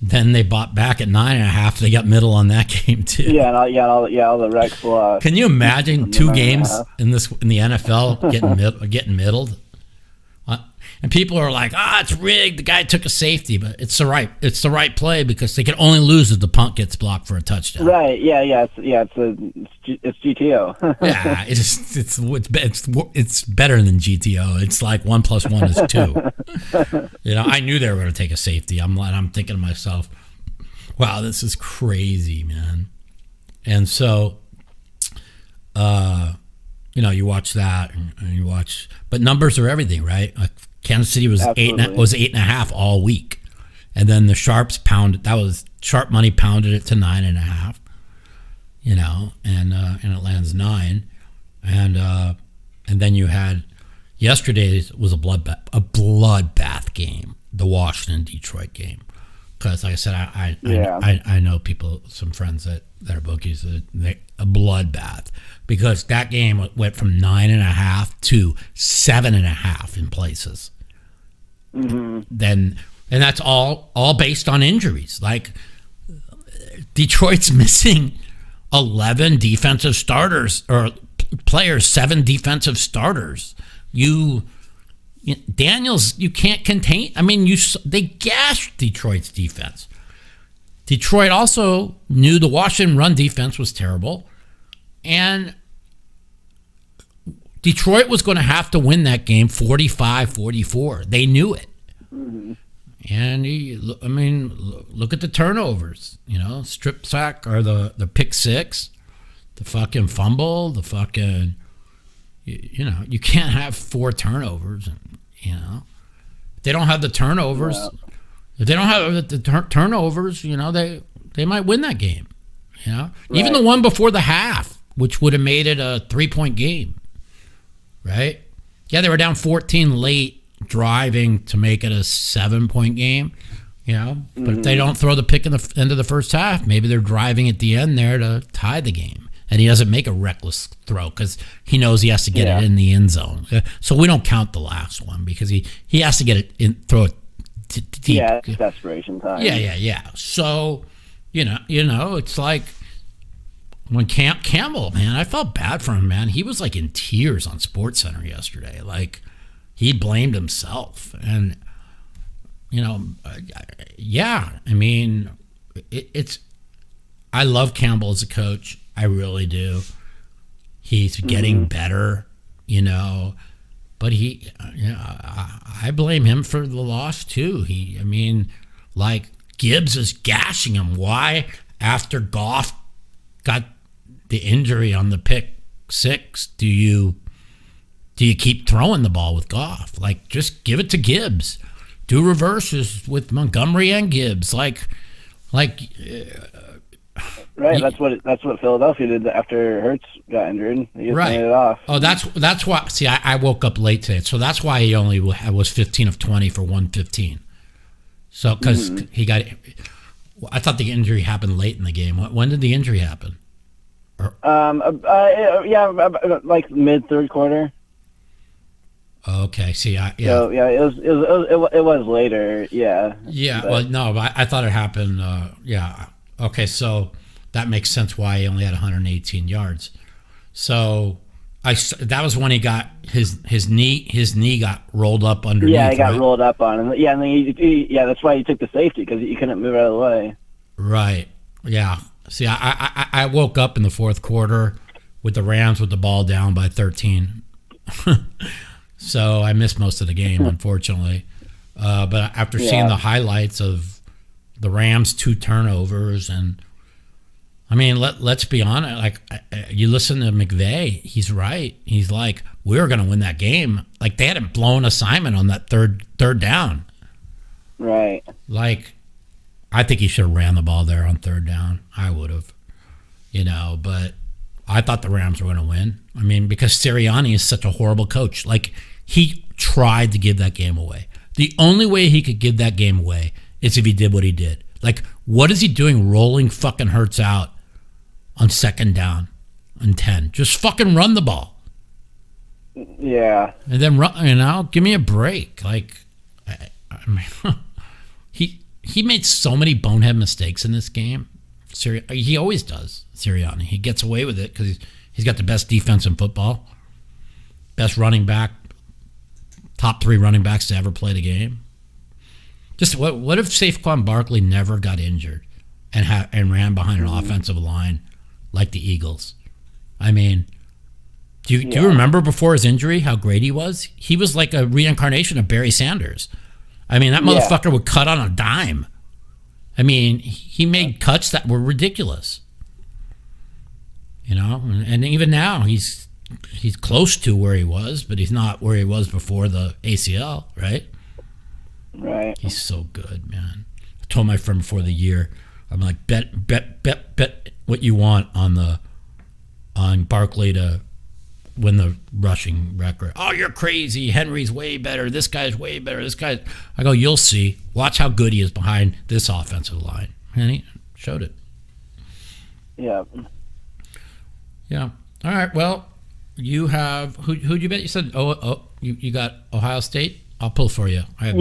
then they bought back at 9.5. They got middle on that game too. Yeah, all the Rex lost. Can you imagine two 9.5. games in the NFL getting middled? And people are like, it's rigged. The guy took a safety, but it's the right play because they can only lose if the punt gets blocked for a touchdown. Right? Yeah. It's GTO. Yeah, it's better than GTO. It's like 1 + 1 is 2. I knew they were going to take a safety. I'm thinking to myself, wow, this is crazy, man. And so, you watch that and you watch, but numbers are everything, right? Like Kansas City was Absolutely. 8.5 all week, and then the Sharps sharp money pounded it to 9.5. And it lands 9, and then you had yesterday's was a bloodbath game, the Washington Detroit game, because like I said, I know people, some friends that are bookies, a bloodbath, because that game went from 9.5 to 7.5 in places. Mm-hmm. And that's all based on injuries. Like Detroit's missing 11 defensive starters or players, 7 defensive starters. Daniels, you can't contain. I mean, they gashed Detroit's defense. Detroit also knew the Washington run defense was terrible, and Detroit was going to have to win that game 45-44. They knew it. Mm-hmm. And look at the turnovers. Strip sack or the pick six, the fucking fumble, the fucking. You can't have 4 turnovers. If they don't have the turnovers. Yeah. If they don't have the turnovers, they might win that game. Right. Even the one before the half, which would have made it a 3-point game. Right? Yeah, they were down 14 late, driving to make it a 7-point game. But if they don't throw the pick in the end of the first half, maybe they're driving at the end there to tie the game. And he doesn't make a reckless throw because he knows he has to get it in the end zone. So we don't count the last one because he has to get it in, throw it deep. Yeah, it's desperation time. Yeah. So, it's like when Campbell, man, I felt bad for him, man. He was like in tears on SportsCenter yesterday. Like he blamed himself. And, I love Campbell as a coach. I really do. He's getting better, but I blame him for the loss too. Gibbs is gashing him. Why, after Goff got the injury on the pick six, do you keep throwing the ball with Goff? Like, just give it to Gibbs. Do reverses with Montgomery and Gibbs. Right, that's what Philadelphia did after Hurts got injured. He just made it off. Oh, that's why. See, I woke up late today, so that's why he only was 15 of 20 for 115. So because he got, I thought the injury happened late in the game. When did the injury happen? Like mid third quarter. Okay. See, So it was later. Yeah. Yeah. But I thought it happened. Yeah. Okay. So that makes sense why he only had 118 yards. So that was when he got his knee got rolled up underneath. Yeah, he got rolled up on him. Yeah, and then that's why he took the safety because he couldn't move out of the way. Right. Yeah. See, I woke up in the fourth quarter with the Rams with the ball down by 13. So I missed most of the game, unfortunately. But after seeing the highlights of the Rams' 2 turnovers, and I mean, let's be honest. Like, you listen to McVay, he's right. He's like, we're going to win that game. Like, they hadn't blown assignment on that third down. Right. Like, I think he should have ran the ball there on third down. I would have, but I thought the Rams were going to win. I mean, because Sirianni is such a horrible coach. Like, he tried to give that game away. The only way he could give that game away is if he did what he did. Like, what is he doing rolling fucking Hurts out on second down and 10? Just fucking run the ball. Yeah. And then run, give me a break. Like, I mean, he made so many bonehead mistakes in this game. He always does, Sirianni. He gets away with it because he's got the best defense in football, best running back, top 3 running backs to ever play the game. Just what if Saquon Barkley never got injured and ran behind an offensive line like the Eagles? I mean, do you remember before his injury how great he was? He was like a reincarnation of Barry Sanders. I mean, that motherfucker would cut on a dime. I mean, he made cuts that were ridiculous. You know, and even now he's close to where he was, but he's not where he was before the ACL, right? Right. He's so good, man. I told my friend before the year, I'm like, bet what you want on Barkley to win the rushing record. Oh, you're crazy. Henry's way better. This guy's way better. I go, you'll see. Watch how good he is behind this offensive line. And he showed it. Yeah. Yeah. All right. Well, you have who'd you bet? You said you got Ohio State. I'll pull for you. So, I had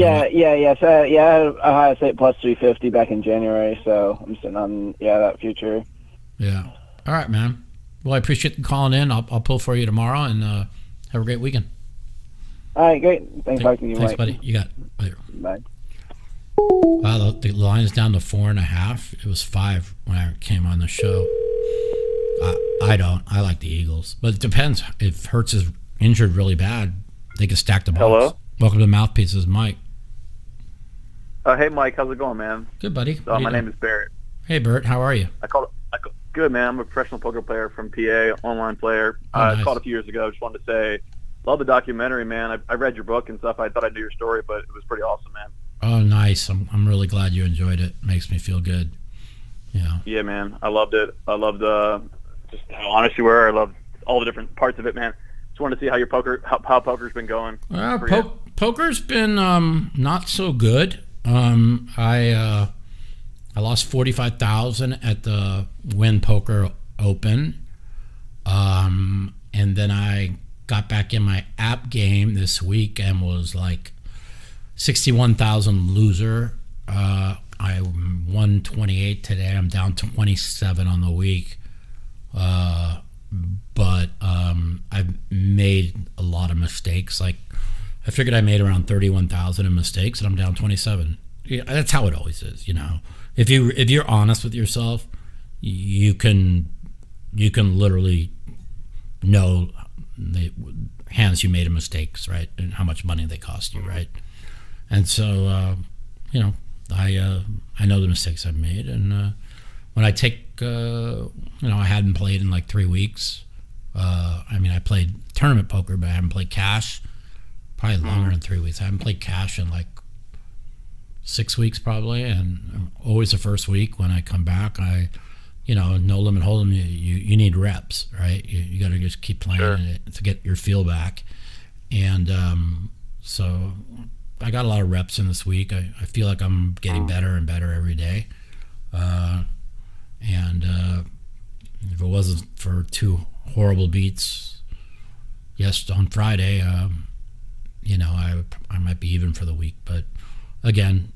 Ohio State plus 350 back in January, so I'm sitting on that future. Yeah. All right, man. Well, I appreciate you calling in. I'll pull for you tomorrow, and have a great weekend. All right, great. Thanks, talking to you, Thanks, Mike. buddy. You got it. Later. Bye. Wow, the line is down to 4.5. It was 5 when I came on the show. I don't. I like the Eagles, but it depends. If Hurts is injured really bad, they can stack the box. Hello? Welcome to Mouthpiece. This is Mike. Hey, Mike. How's it going, man? Good, buddy. My name is Barrett. Hey, Bert. How are you? Good, man. I'm a professional poker player from PA, online player. Nice. I called a few years ago. Just wanted to say, love the documentary, man. I read your book and stuff. I thought I knew your story, but it was pretty awesome, man. Oh, nice. I'm really glad you enjoyed it. Makes me feel good. Yeah. Yeah, man. I loved it. I loved just how honest you were. I loved all the different parts of it, man. Just wanted to see how your how poker's been going. Well, poker's been not so good. I lost $45,000 at the Win Poker Open, and then I got back in my app game this week and was like 61,000 loser. I won 28 today. I'm down 27 on the week. But I've made a lot of mistakes. Like, I figured I made around 31,000 in mistakes, and I'm down 27. Yeah, that's how it always is, you know. If you're honest with yourself, you can literally know the hands you made of mistakes, right, and how much money they cost you, right. And so, I know the mistakes I've made, and when I take, I hadn't played in like 3 weeks. I played tournament poker, but I haven't played cash. Probably longer than 3 weeks. I haven't played cash in like 6 weeks probably, and always the first week when I come back, no limit hold'em. You need reps, right? You got to just keep playing it to get your feel back, and so I got a lot of reps in this week. I feel like I'm getting better and better every day, and if it wasn't for 2 horrible beats on Friday, I might be even for the week. But again,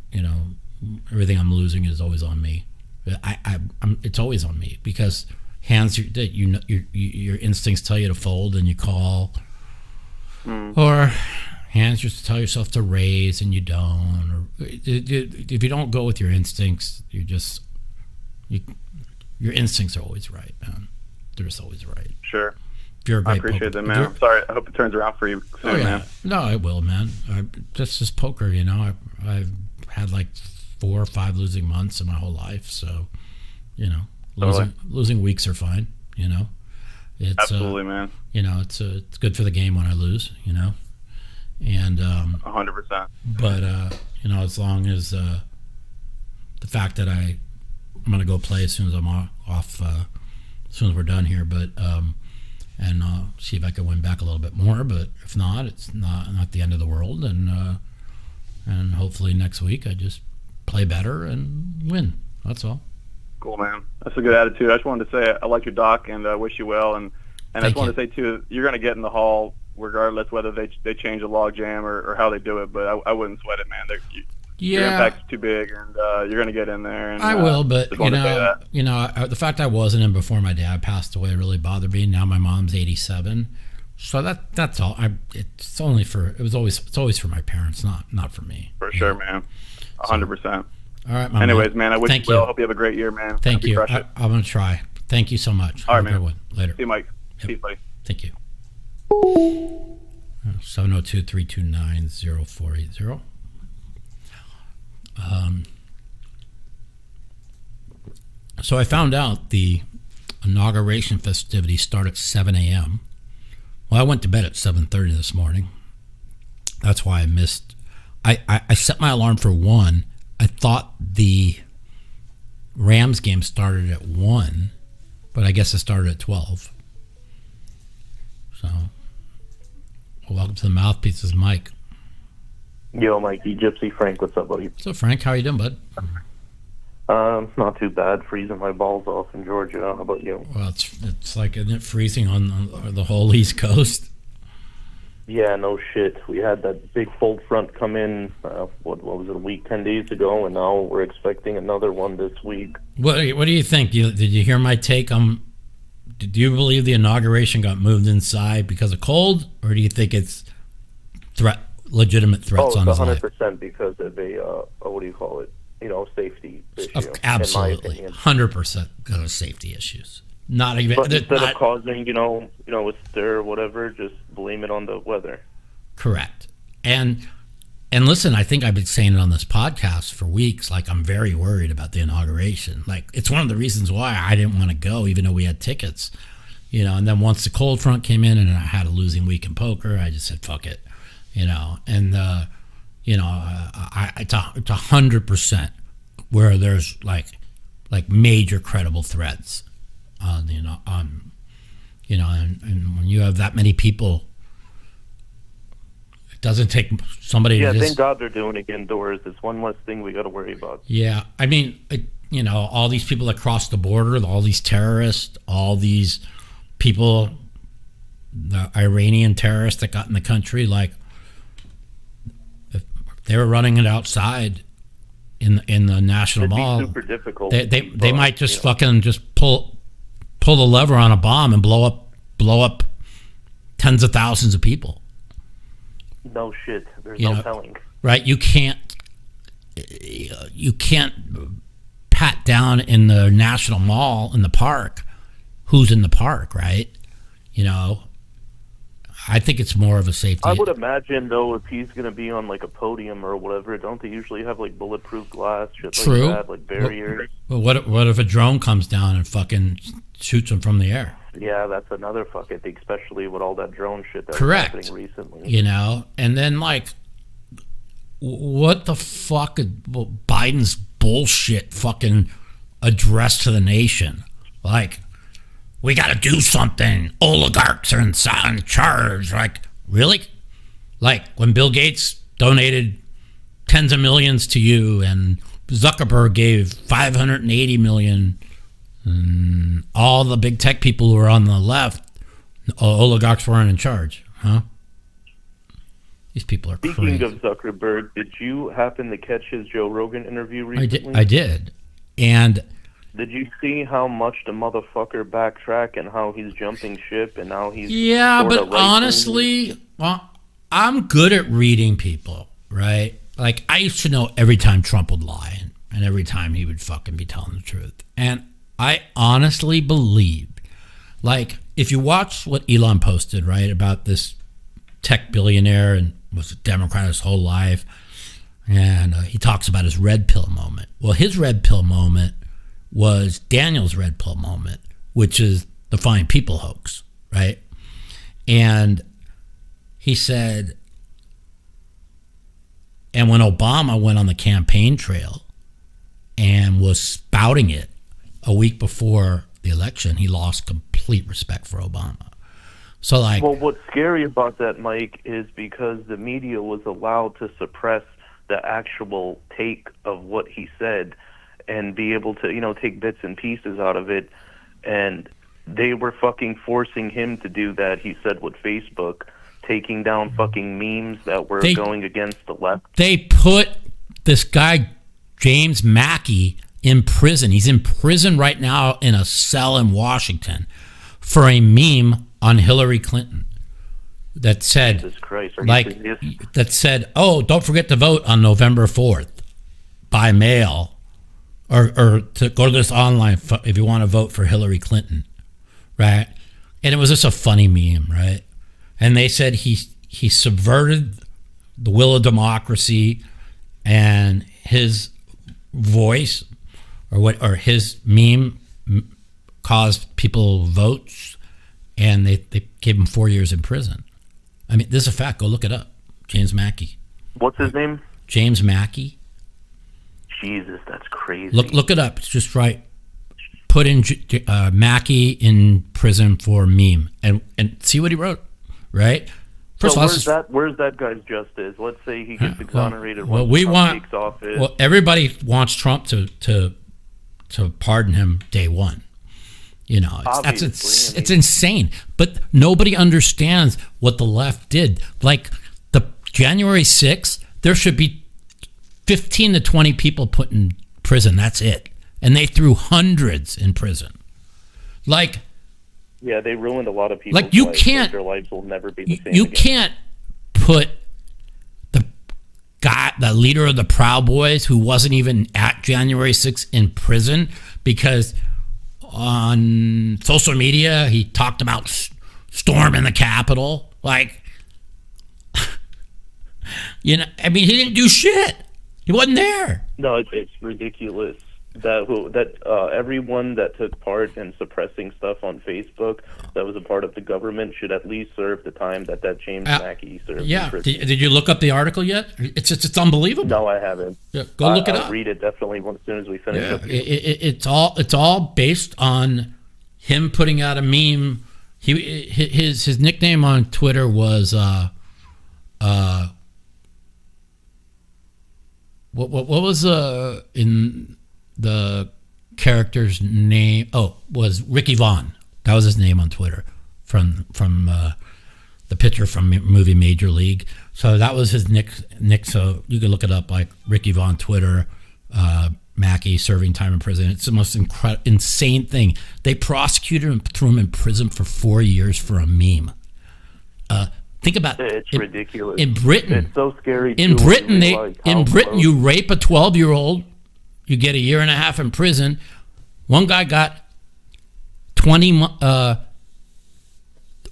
everything I'm losing is always on me. It's always on me because hands, your instincts tell you to fold and you call, or hands just tell yourself to raise and you don't. Or if you don't go with your instincts, your instincts are always right, man. They're just always right. Sure. I appreciate that, man. I'm sorry. I hope it turns around for you soon, man. No, it will, man. That's just poker, I've had like 4 or 5 losing months in my whole life, so losing weeks are fine. It's absolutely, man. It's good for the game when I lose. And 100%. But as long as the fact that I'm gonna go play as soon as I'm off, as soon as we're done here, but and see if I can win back a little bit more. But if not, it's not the end of the world. And And hopefully next week I just play better and win. That's all. Cool, man. That's a good attitude. I just wanted to say I like your doc and I wish you well. And I just wanted to say, too, you're going to get in the hall regardless whether they change the log jam or how they do it. But I wouldn't sweat it, man. Your impact's too big, and you're going to get in there. And, I will, but, the fact I wasn't in before my dad passed away really bothered me. Now my mom's 87. So that's all. It's always for my parents, not for me. For sure, man. 100%. All right, Anyways, man, I wish you well. Hope you have a great year, man. Thank you. I'm going to try. Thank you so much. All right, man. Good one. Later. See you, Mike. Yep. See you, buddy. Thank you. 702-329-0480. So I found out the inauguration festivities start at 7 a.m. Well, I went to bed at 7:30 this morning. That's why I missed. I set my alarm for 1. I thought the Rams game started at 1, but I guess it started at 12. So, welcome to the Mouthpiece. This is Mike. Yo, Mikey, Gypsy, Frank, what's up, buddy? So, Frank, how you doing, bud? Not too bad. Freezing my balls off in Georgia. How about you? Well, it's like, isn't it freezing on the whole East Coast? Yeah, no shit. We had that big cold front come in, what was it, a week, 10 days ago, and now we're expecting another one this week. What do you think? Did you hear my take on... Do you believe the inauguration got moved inside because of cold, or do you think it's legitimate threats on his life? 100% because of a, what do you call it? Safety issue. Absolutely, 100% because of safety issues. Not even. But instead of causing, a stir or whatever, just blame it on the weather. Correct. And listen, I think I've been saying it on this podcast for weeks. Like, I'm very worried about the inauguration. Like, it's one of the reasons why I didn't want to go, even though we had tickets. And then once the cold front came in and I had a losing week in poker, I just said, fuck it. And it's 100% where there's like major credible threats on, and when you have that many people, it doesn't take somebody to thank God they're doing it indoors. It's one less thing we got to worry about. Yeah. I mean, all these people that crossed the border, all these terrorists, all these people, the Iranian terrorists that got in the country, like, if they were running it outside in the National Mall, super difficult. They might just fucking just pull the lever on a bomb and blow up tens of thousands of people. No shit. There's no telling. Right? You can't pat down in the National Mall in the park who's in the park, right? I think it's more of a safety. I would imagine, though, if he's going to be on, like, a podium or whatever, don't they usually have, like, bulletproof glass, shit like that, like barriers? Well, what if a drone comes down and fucking shoots him from the air? Yeah, that's another fucking thing, especially with all that drone shit that's happening recently. And then, like, what the fuck is Biden's bullshit fucking address to the nation? Like, we got to do something. Oligarchs are in charge. Like, really? Like, when Bill Gates donated tens of millions to you and Zuckerberg gave 580 million, and all the big tech people who were on the left, oligarchs weren't in charge, huh? These people are crazy. Speaking of Zuckerberg, did you happen to catch his Joe Rogan interview recently? I did. And did you see how much the motherfucker backtracked and how he's jumping ship and how he's... Yeah, but honestly, well, I'm good at reading people, right? Like, I used to know every time Trump would lie and every time he would fucking be telling the truth. And I honestly believed, like, if you watch what Elon posted, right, about this tech billionaire and was a Democrat his whole life, and he talks about his red pill moment. Well, his red pill moment was Daniel's red pill moment, which is the Fine People hoax, right? And he said, and when Obama went on the campaign trail and was spouting it a week before the election, he lost complete respect for Obama. So, like, well, what's scary about that, Mike, is because the media was allowed to suppress the actual take of what he said and be able to, take bits and pieces out of it. And they were fucking forcing him to do that, he said, with Facebook, taking down fucking memes that were going against the left. They put this guy, James Mackey, in prison. He's in prison right now in a cell in Washington for a meme on Hillary Clinton that said, Jesus Christ, that said, oh, don't forget to vote on November 4th by mail, or to go to this online if you want to vote for Hillary Clinton, right? And it was just a funny meme, right? And they said he subverted the will of democracy, and his voice or his meme caused people votes, and they gave him 4 years in prison. I mean, this is a fact. Go look it up. James Mackey. What's his name? James Mackey. Jesus, that's crazy. Look it up. It's just right. Put in Mackey in prison for meme and see what he wrote. Right. First where's that guy's justice? Let's say he gets exonerated. Takes office. Well, everybody wants Trump to pardon him day one. It's insane. But nobody understands what the left did. Like the January 6th, there should be 15 to 20 people put in prison. That's it. And they threw hundreds in prison. Yeah, they ruined a lot of people's you lives. Can't. Their lives will never be the same. You again. can't put the leader of the Proud Boys, who wasn't even at January 6th, in prison because on social media he talked about storming the Capitol. I mean, he didn't do shit. He wasn't there. No, it's ridiculous that everyone that took part in suppressing stuff on Facebook that was a part of the government should at least serve the time that James Mackey served. Yeah. Did you look up the article yet? It's unbelievable. No, I haven't. Yeah, go look it up. I'll read it definitely as soon as we finish. Yeah. It's all based on him putting out a meme. His nickname on Twitter was what was in the character's name? Oh, was Ricky Vaughn. That was his name on Twitter from the pitcher from movie Major League. So that was his nick. So you can look it up, like Ricky Vaughn Twitter, Mackey serving time in prison. It's the most insane thing. They prosecuted him, threw him in prison for 4 years for a meme. Think about it. It's ridiculous. In Britain, it's so scary. In Britain, you rape a 12-year-old, you get a year and a half in prison. One guy got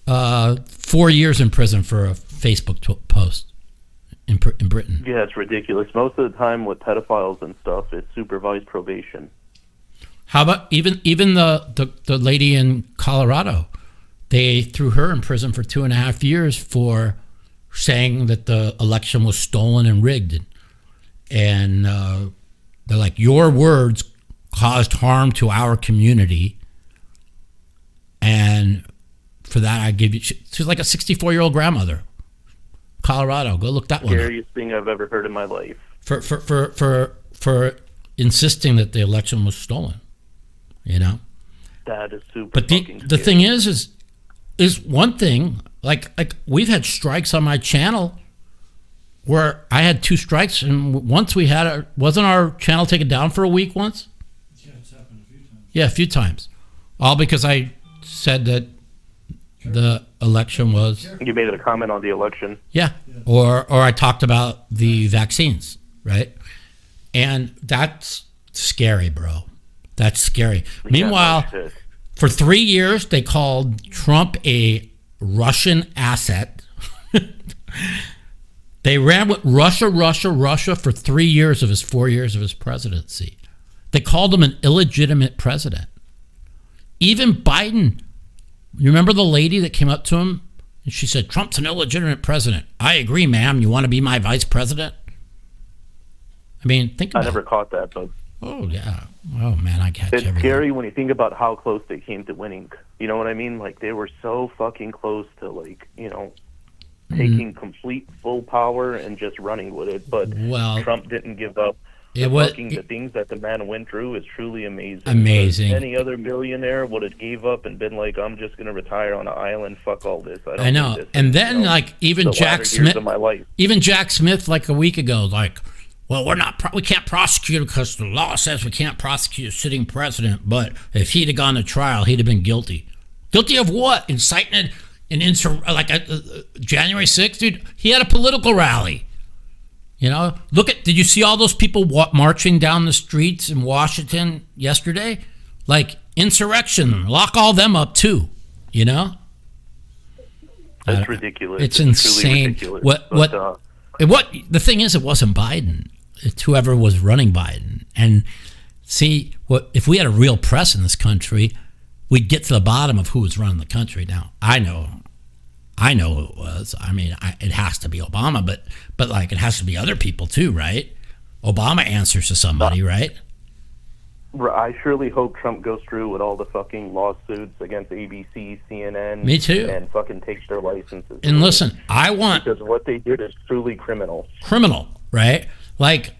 4 years in prison for a Facebook post in Britain. Yeah, it's ridiculous. Most of the time with pedophiles and stuff, it's supervised probation. How about even the lady in Colorado? They threw her in prison for 2.5 years for saying that the election was stolen and rigged. And they're like, your words caused harm to our community. And for that, I give you... She's like a 64-year-old grandmother. Colorado. Go look that one up. Scariest thing I've ever heard in my life. For insisting that the election was stolen. That is super. But the thing is one thing, like we've had strikes on my channel where I had 2 strikes, and once we had wasn't our channel taken down for a week once? Yeah, it's happened a few times. Yeah, a few times. All because I said that the election was... You made a comment on the election. Yeah. Or I talked about the vaccines, right? And that's scary, bro. That's scary. Meanwhile, for 3 years, they called Trump a Russian asset. They ran with Russia for 3 years of his 4 years of his presidency. They called him an illegitimate president. Even Biden, you remember the lady that came up to him and she said, Trump's an illegitimate president. I agree, ma'am. You want to be my vice president? I mean, think about it. I never caught that, but... Oh, yeah. Oh, man, I catch everything. It's scary when you think about how close they came to winning. You know what I mean? Like, they were so fucking close to, taking complete full power and just running with it. But Trump didn't give up. The things that the man went through is truly amazing. Amazing. But any other billionaire would have gave up and been like, I'm just going to retire on an island. Fuck all this. I know. And then, even Jack Smith, even Jack Smith, like a week ago, like, well, we can't prosecute because the law says we can't prosecute a sitting president. But if he'd have gone to trial, he'd have been guilty. Guilty of what? Inciting January 6th, dude. He had a political rally. Did you see all those people marching down the streets in Washington yesterday? Like, insurrection. Lock all them up, too. That's ridiculous. It's insane. Ridiculous. The thing is, it wasn't Biden. It's whoever was running Biden. And see, if we had a real press in this country, we'd get to the bottom of who was running the country. Now, I know who it was. I mean, it has to be Obama, but it has to be other people too, right? Obama answers to somebody, right? I surely hope Trump goes through with all the fucking lawsuits against ABC, CNN. Me too. And fucking takes their licenses. And listen, because what they did is truly criminal. Criminal, right? Like,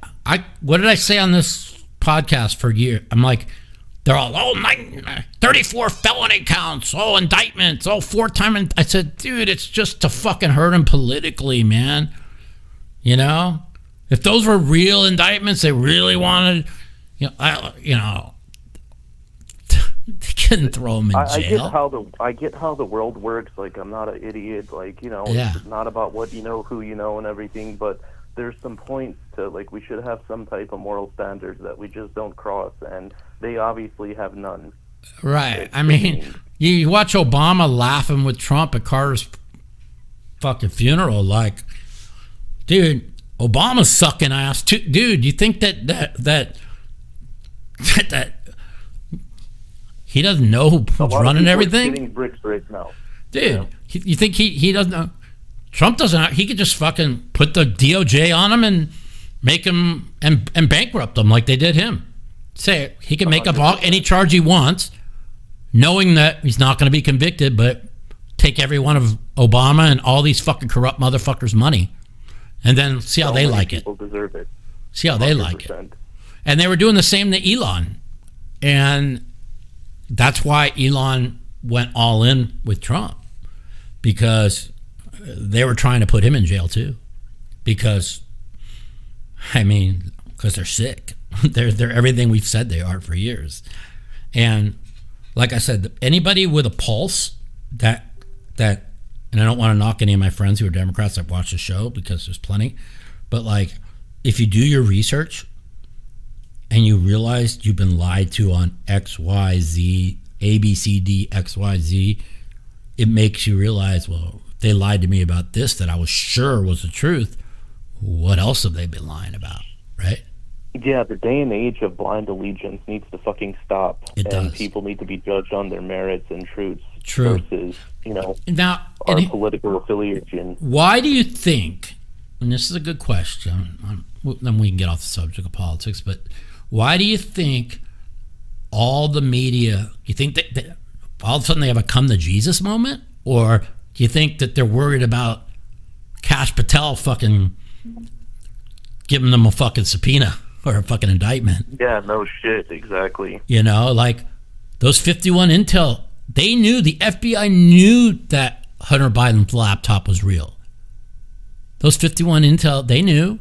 what did I say on this podcast for a year? I'm like, they're all, 34 felony counts, indictments, 4-time. I said, dude, it's just to fucking hurt him politically, man. If those were real indictments, they really wanted, they couldn't throw him in jail. I get how the world works. Like, I'm not an idiot. Like, It's not about what you know, who you know, and everything. But there's some points to, like, we should have some type of moral standards that we just don't cross, and they obviously have none. Right. I mean, you watch Obama laughing with Trump at Carter's fucking funeral. Like, dude, Obama's sucking ass too. Dude, you think that he doesn't know who's running everything? Bricks right now. Dude, you think he doesn't know? Trump doesn't. He could just fucking put the DOJ on him and make him and bankrupt him like they did him. Say he can make up any charge he wants, knowing that he's not going to be convicted, but take every one of Obama and all these fucking corrupt motherfuckers' money, and then see how they like it. People deserve it. See how they like it. And they were doing the same to Elon, and that's why Elon went all in with Trump, because they were trying to put him in jail too, because they're sick. They're everything we've said they are for years. And like I said, anybody with a pulse that and I don't want to knock any of my friends who are Democrats that watch the show, because there's plenty, but like, if you do your research and you realize you've been lied to on XYZ, ABCD, XYZ, it makes you realize, well, they lied to me about this that I was sure was the truth. What else have they been lying about, right? Yeah, the day and age of blind allegiance needs to fucking stop. It does. And people need to be judged on their merits and truths versus, now, our political affiliation. Why do you think, and this is a good question, then we can get off the subject of politics, but why do you think all the media, you think that all of a sudden they have a come to Jesus moment? Or do you think that they're worried about Kash Patel fucking giving them a fucking subpoena or a fucking indictment? Yeah, no shit, exactly. Like those 51 Intel, they knew, the FBI knew that Hunter Biden's laptop was real. Those 51 Intel, they knew.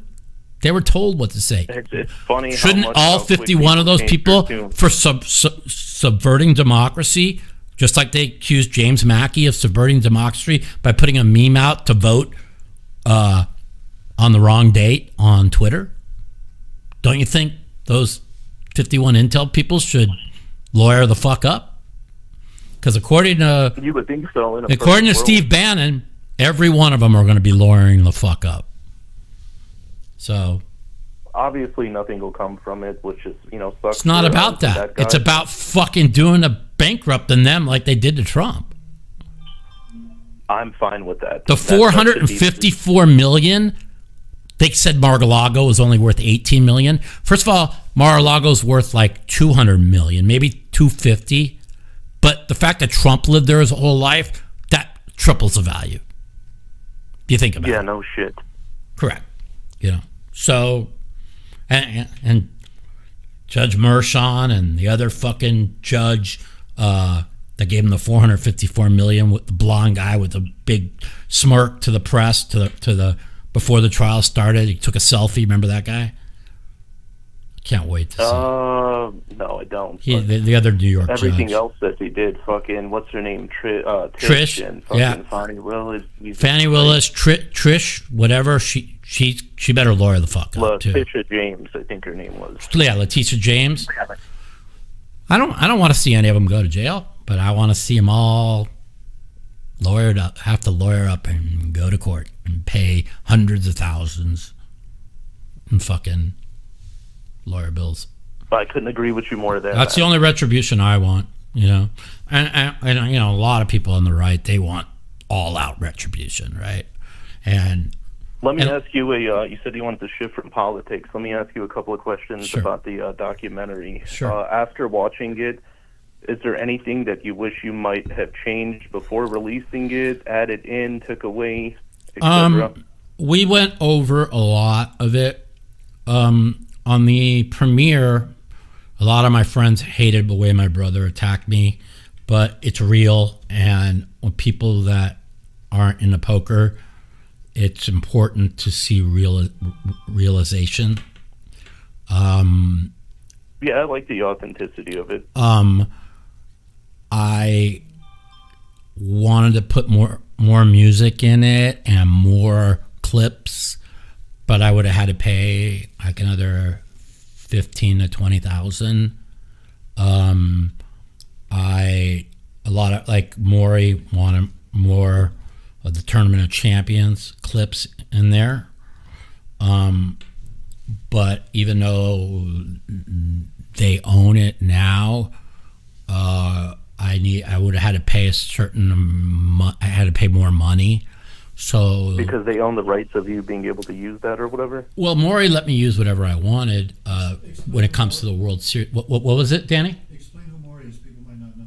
They were told what to say. It's funny. Shouldn't all 51 of those people, for subverting democracy, just like they accused James Mackey of subverting democracy by putting a meme out to vote on the wrong date on Twitter? Don't you think those 51 Intel people should lawyer the fuck up? Because according to you would think so. According to Steve Bannon, every one of them are going to be lawyering the fuck up. So obviously nothing will come from it, which is, sucks. It's not about that. It's about fucking doing a bankrupting them like they did to Trump. I'm fine with that. The $454 million, they said Mar-a-Lago was only worth $18 million. First of all, Mar-a-Lago's worth like $200 million, maybe $250. But the fact that Trump lived there his whole life, that triples the value. you think about it. Yeah, no shit. Correct. So, and Judge Mershon and the other fucking judge that gave him the $454 million, with the blonde guy with the big smirk to the press to the before the trial started. He took a selfie. Remember that guy? Can't wait to see. No, I don't. The other New York everything judge. else that he did, fucking, what's her name? Trish Trish, and fucking Fannie Willis. Fannie Willis, Trish, whatever. She better lawyer the fuck up too. Letitia James, I think her name was. Yeah, Letitia James. I don't want to see any of them go to jail, but I want to see them all lawyered up, have to lawyer up and go to court and pay hundreds of thousands in fucking lawyer bills. I couldn't agree with you more there. That's the only retribution I want, and a lot of people on the right, they want all out retribution, right? And let me ask you you said you wanted to shift from politics. Let me ask you a couple of questions about the documentary. Sure. After watching it, is there anything that you wish you might have changed before releasing it, added in, took away, etc.? We went over a lot of it. On the premiere, a lot of my friends hated the way my brother attacked me, but it's real, and when people that aren't into poker, it's important to see realization. Yeah, I like the authenticity of it. I wanted to put more music in it and more clips, but I would have had to pay like another $15,000 to $20,000. A lot of, like, Maury wanted more of the Tournament of Champions clips in there. But even though they own it now, I would have had to pay I had to pay more money. So because they own the rights of you being able to use that or whatever? Well, Maury let me use whatever I wanted when it comes to the World Series. What was it, Danny? Explain who Maury is. People might not know.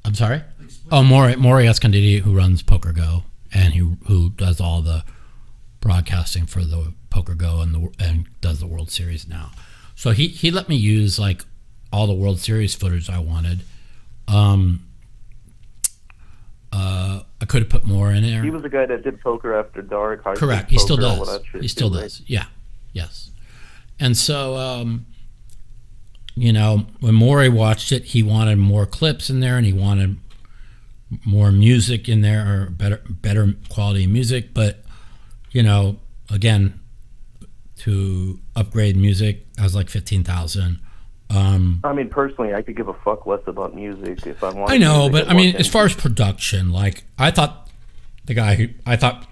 I'm sorry? Maury Escondido, who runs Poker Go and who does all the broadcasting for the Poker Go and does the World Series now. So he let me use like all the World Series footage I wanted. I could have put more in there. He was the guy that did Poker After Dark. Correct. He still does. He still does. Yeah. Yes. And so, when Maury watched it, he wanted more clips in there and he wanted more music in there, or better quality music. But, again, to upgrade music, I was like $15,000. I mean, personally, I could give a fuck less about music if I wanted. I know, but I mean, as far as production, like, I thought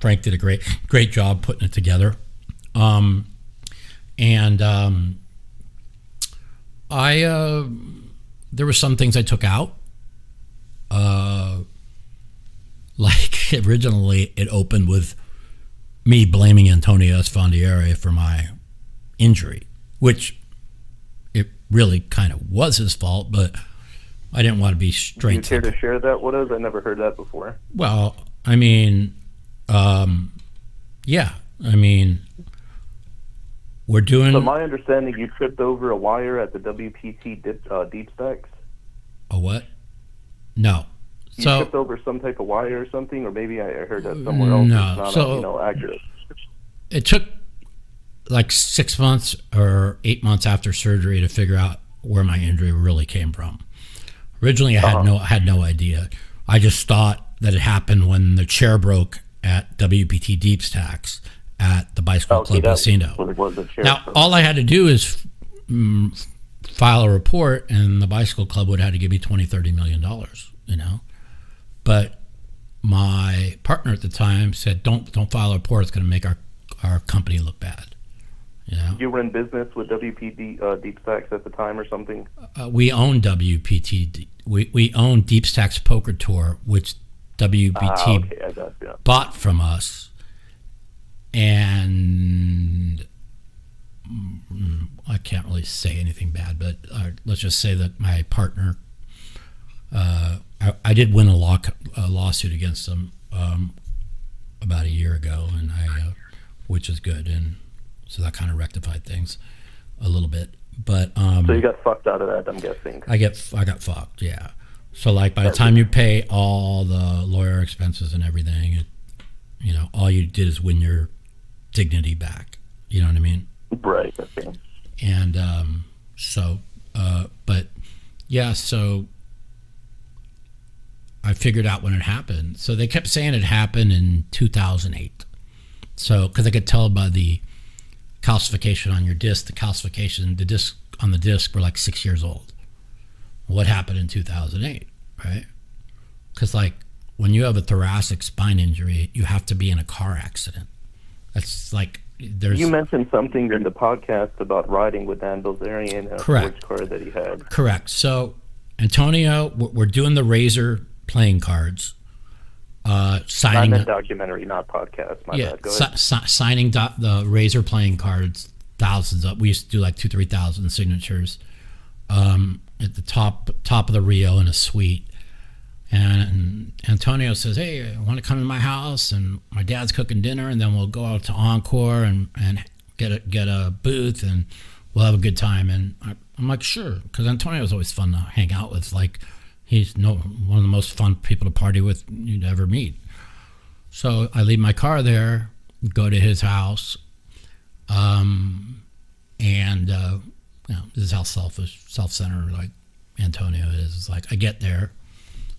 Frank did a great job putting it together. There were some things I took out. Like, originally it opened with me blaming Antonio Esfandiari for my injury, which it really kind of was his fault, but I didn't want to be straight. Do you care to share that with us? I never heard that before. Well, I mean, yeah, I mean, we're doing. So my understanding, you tripped over a wire at the WPT deep stacks. A what? No. You tripped over some type of wire or something, or maybe I heard that somewhere else. No, it's not accurate. It took like 6 months or 8 months after surgery to figure out where my injury really came from. Originally, I had no idea. I just thought that it happened when the chair broke at WPT Deep Stacks at the Bicycle Club Casino. Now, all I had to do is file a report, and the Bicycle Club would have to give me $20-30 million, But my partner at the time said, "Don't file a report. It's going to make our company look bad." You were in business with WPT Deep Stacks at the time or something? We own WPT. We own Deep Stacks Poker Tour, which WPT bought from us. And I can't really say anything bad, but let's just say that my partner, I did win a lawsuit against them about a year ago, and which is good, and so that kind of rectified things a little bit. But so you got fucked out of that, I'm guessing. I got fucked, yeah. So like by the time you pay all the lawyer expenses and everything, all you did is win your dignity back. You know what I mean? Right. Okay. And but yeah, so I figured out when it happened. So they kept saying it happened in 2008. So because I could tell by the calcification on your disc, the disc on the disc were like 6 years old. What happened in 2008, right? Because like when you have a thoracic spine injury, you have to be in a car accident. That's like You mentioned something during the podcast about riding with Dan Bilzerian in a sports car that he had. Correct. So Antonio, we're doing the Razor playing cards. Signing I meant documentary, not podcast. My bad. Go ahead. Signing the Razor playing cards, thousands of. We used to do like 2,000-3,000 signatures at the top of the Rio in a suite. And Antonio says, "Hey, I want to come to my house, and my dad's cooking dinner, and then we'll go out to Encore and get a booth, and we'll have a good time." And I'm like, "Sure," because Antonio was always fun to hang out with. Like, he's one of the most fun people to party with you'd ever meet. So I leave my car there, go to his house, and this is how self-centered like Antonio is. It's like I get there.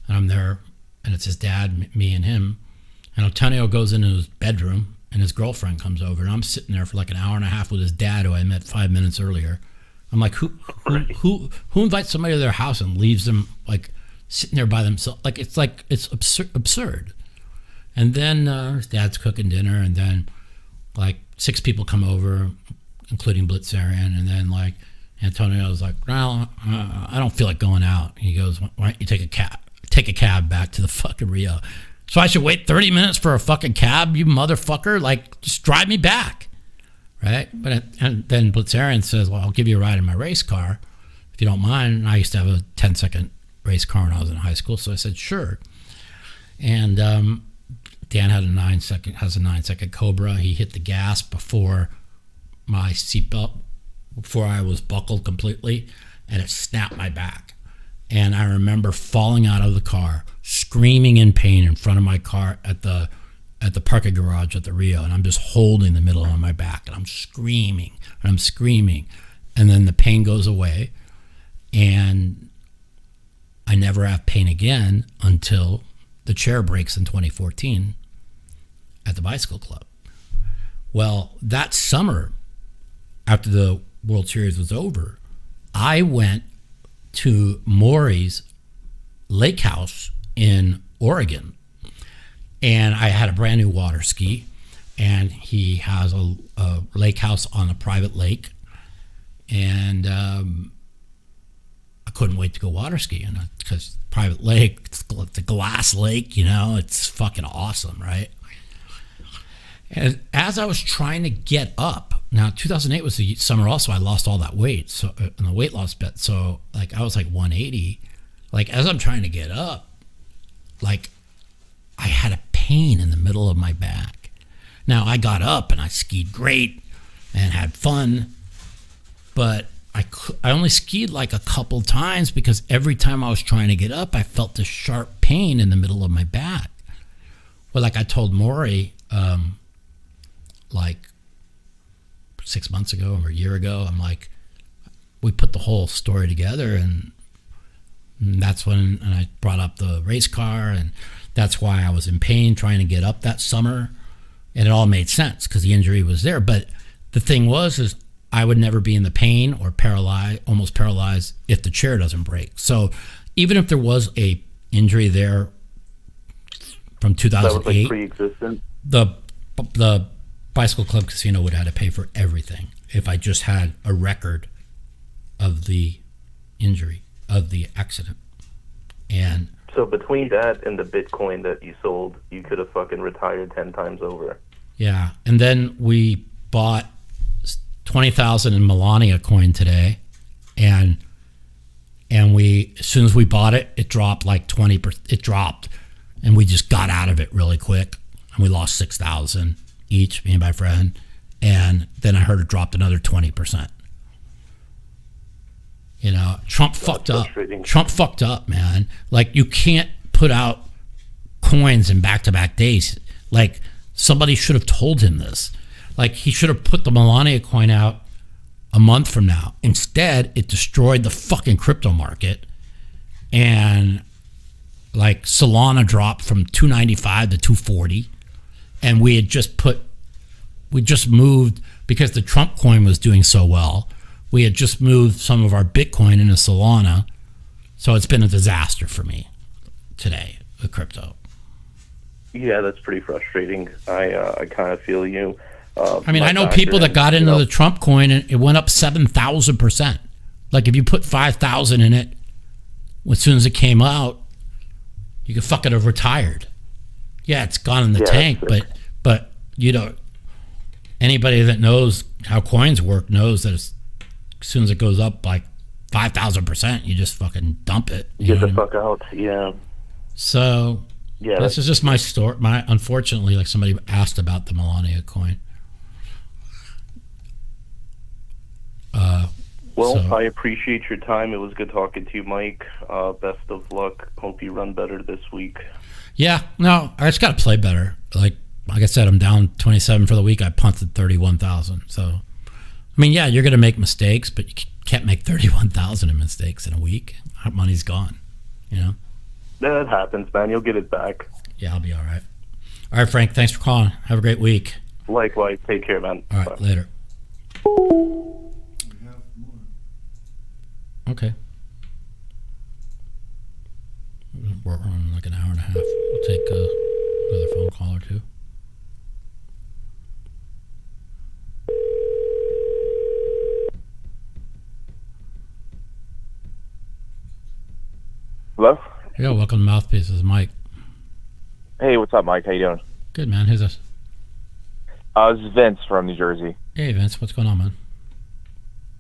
And I'm there, and it's his dad, me, and him. And Antonio goes into his bedroom, and his girlfriend comes over, and I'm sitting there for like an hour and a half with his dad, who I met 5 minutes earlier. I'm like, who invites somebody to their house and leaves them like sitting there by themselves? Like it's absurd. And then his dad's cooking dinner, and then like 6 people come over, including Blitzerian, and then like Antonio's like, "Well, I don't feel like going out." He goes, "Why don't you take a cab back to the fucking Rio?" So I should wait 30 minutes for a fucking cab, you motherfucker? Like, just drive me back, right? And then Blitzerian says, "Well, I'll give you a ride in my race car if you don't mind." And I used to have a 10-second race car when I was in high school, so I said, "Sure." And Dan had a 9-second Cobra. He hit the gas before my seatbelt, before I was buckled completely, and it snapped my back. And I remember falling out of the car, screaming in pain in front of my car at the parking garage at the Rio, and I'm just holding the middle of my back, and I'm screaming, and then the pain goes away, and I never have pain again until the chair breaks in 2014 at the bicycle club. Well, that summer, after the World Series was over, I went to Maury's lake house in Oregon, and I had a brand new water ski, and he has a lake house on a private lake, and I couldn't wait to go water skiing because private lake, it's a glass lake, it's fucking awesome, right? And as I was trying to get up, now 2008 was the summer also I lost all that weight, so in the weight loss bet, so like I was like 180. Like as I'm trying to get up, like I had a pain in the middle of my back. Now I got up and I skied great and had fun, but I only skied like a couple times because every time I was trying to get up, I felt this sharp pain in the middle of my back. Well, like I told Maury, like 6 months ago or a year ago, I'm like, we put the whole story together, and that's when I brought up the race car, and that's why I was in pain trying to get up that summer, and it all made sense because the injury was there. But the thing is I would never be in the pain or almost paralyzed if the chair doesn't break. So even if there was a injury there from 2008, that was like pre-existent. The Bicycle Club Casino would have had to pay for everything if I just had a record of the injury, of the accident. And so between that and the Bitcoin that you sold, you could have fucking retired 10 times over. Yeah. And then we bought 20,000 in Melania coin today. And we, as soon as we bought it, it dropped like 20%. It dropped. And we just got out of it really quick. and we lost 6,000 each, me and my friend. And then I heard it dropped another 20%. You know, Trump fucked up. Trump fucked up, man. Like, you can't put out coins in back-to-back days. Like, somebody should have told him this. Like, he should have put the Melania coin out a month from now. Instead, it destroyed the fucking crypto market. And, like, Solana dropped from 295 to 240. And we just moved, because the Trump coin was doing so well, we had just moved some of our Bitcoin into Solana. So it's been a disaster for me today with crypto. Yeah, that's pretty frustrating. I kind of feel you. I mean, I know people that got into the Trump coin and it went up 7,000%. Like, if you put 5,000 in it, as soon as it came out, you could fucking have retired. Yeah, it's gone in the tank, but you know, anybody that knows how coins work knows that as soon as it goes up like 5,000%, you just fucking dump it. Get the fuck out. Yeah. So yeah, this is just my story. Unfortunately, like, somebody asked about the Melania coin. Well, I appreciate your time. It was good talking to you, Mike. Best of luck. Hope you run better this week. Yeah, no, I just got to play better. Like I said, I'm down 27 for the week. I punted 31,000. So, I mean, yeah, you're going to make mistakes, but you can't make 31,000 in mistakes in a week. Our money's gone, you know? That happens, man. You'll get it back. Yeah, I'll be all right. All right, Frank, thanks for calling. Have a great week. Likewise. Take care, man. All right, Bye. later. We have more. Okay. We're on like an hour and a half. We'll take another phone call or two. Hello? Yeah, welcome to Mouthpiece. This is Mike. Hey, what's up, Mike? How you doing? Good, man. Who's this? This is Vince from New Jersey. Hey, Vince. What's going on, man?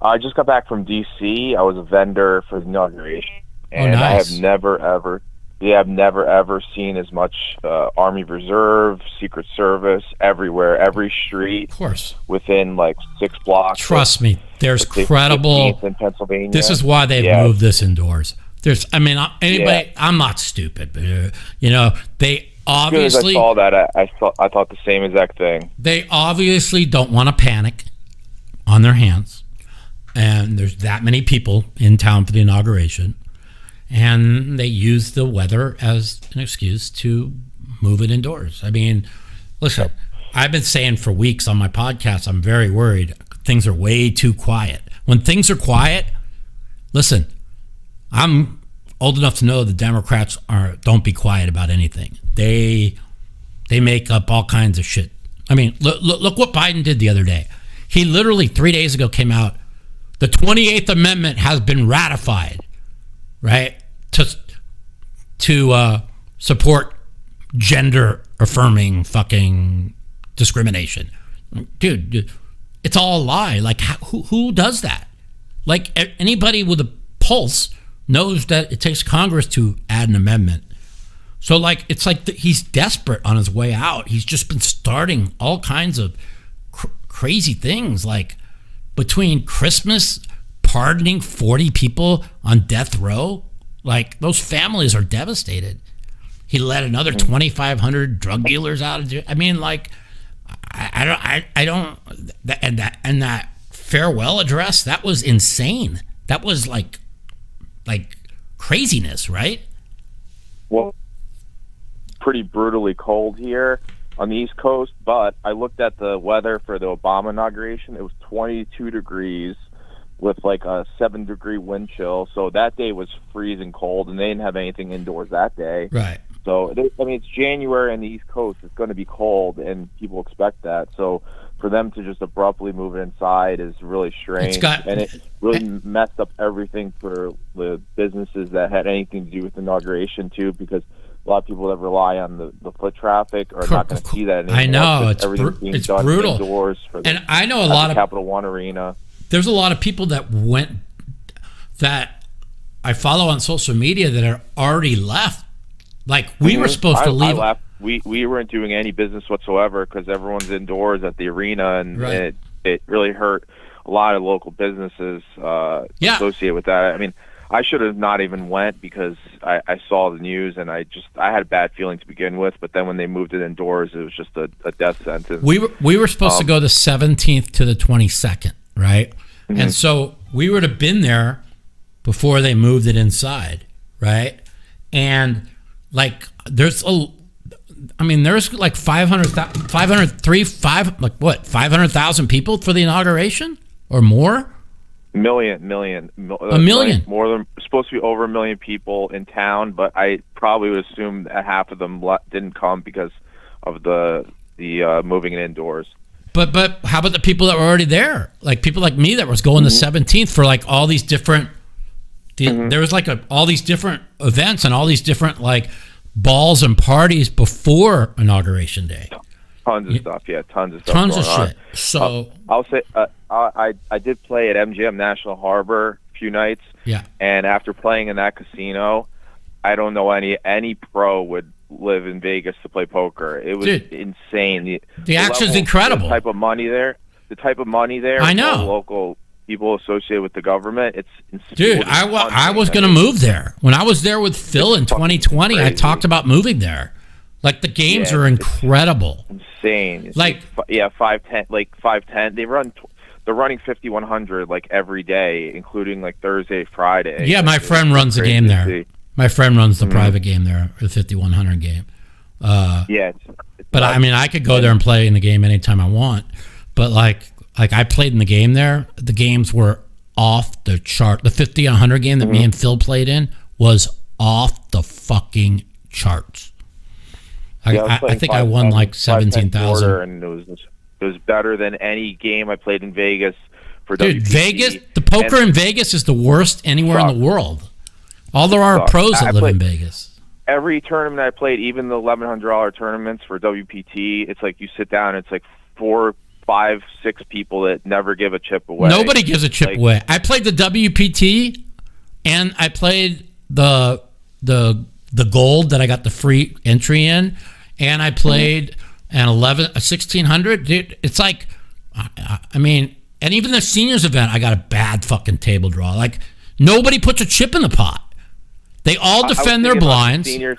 I just got back from D.C. I was a vendor for the inauguration. And nice. I have never, ever seen as much Army Reserve, Secret Service, everywhere, every street. Of course. Within like 6 blocks. Trust me, there's credible. In Pennsylvania. This is why they've moved this indoors. I'm not stupid, but you know, they obviously. As I saw that, I thought the same exact thing. They obviously don't want to panic on their hands, and there's that many people in town for the inauguration, and they use the weather as an excuse to move it indoors. I mean, listen, I've been saying for weeks on my podcast, I'm very worried. Things are way too quiet. When things are quiet, listen. I'm old enough to know the Democrats don't be quiet about anything. They make up all kinds of shit. I mean, look what Biden did the other day. He literally 3 days ago came out, the 28th Amendment has been ratified, right? To support gender affirming fucking discrimination. Dude, it's all a lie. Like, who does that? Like, anybody with a pulse knows that it takes Congress to add an amendment. So, like, it's like he's desperate on his way out. He's just been starting all kinds of crazy things, like between Christmas pardoning 40 people on death row. Like, those families are devastated. He let another 2,500 drug dealers out of jail. I mean, like, I don't. And that farewell address, that was insane. That was like craziness, right? Well, pretty brutally cold here on the East Coast, but I looked at the weather for the Obama inauguration. It was 22 degrees with like a 7-degree wind chill. So that day was freezing cold, and they didn't have anything indoors that day. Right. So, I mean, it's January on the East Coast. It's going to be cold, and people expect that. So for them to just abruptly move it inside is really strange. And it really messed up everything for the businesses that had anything to do with the inauguration, too, because a lot of people that rely on the foot traffic are not going to see that anymore. I know. It's brutal. Indoors for and I know a lot of Capital One Arena. There's a lot of people that I follow on social media that are already left. Like, we were supposed to leave. we weren't doing any business whatsoever because everyone's indoors at the arena, and it really hurt a lot of local businesses associated with that. I mean, I should have not even went because I saw the news and I had a bad feeling to begin with. But then when they moved it indoors, it was just a death sentence. We were supposed to go the 17th to the 22nd, right? Mm-hmm. And so we would have been there before they moved it inside, right? And like there's like 500,000 people for the inauguration or more. A million. More than supposed to be over 1 million people in town, but I probably would assume that half of them didn't come because of the moving it indoors. But how about the people that were already there? Like people like me that was going the 17th for like all these different. There was like all these different events and all these different like balls and parties before Inauguration Day. Tons of stuff, yeah, tons of stuff. Tons of shit. So I'll say I did play at MGM National Harbor a few nights. Yeah. And after playing in that casino, I don't know any pro would live in Vegas to play poker. It was insane. The action's incredible. The type of money there. I know. The local people associated with the government. It's insane. Dude, I was going to move there. When I was there with Phil in 2020, crazy. I talked about moving there. Like the games are incredible. Insane. It's like 510. They're running 5100 like every day, including like Thursday, Friday. Yeah, my friend runs the game there. My friend runs the private game there, the 5100 game. It's but I mean, I could go there and play in the game anytime I want. But like I played in the game there. The games were off the chart. The 50 and 100 game that me and Phil played in was off the fucking charts. I think I won like 17,000. And it was better than any game I played in Vegas for Dude, WPT. Vegas, the poker in Vegas is the worst anywhere in the world. All there are pros that live in Vegas. Every tournament I played, even the $1,100 tournaments for WPT, it's like you sit down, it's like 4, 5, 6 people that never give a chip away. Nobody gives a chip away. I played the WPT and I played the gold that I got the free entry in, and I played a 1600. Dude, it's like, I mean, and even the seniors event, I got a bad fucking table draw. Like nobody puts a chip in the pot. They all defend their blinds. I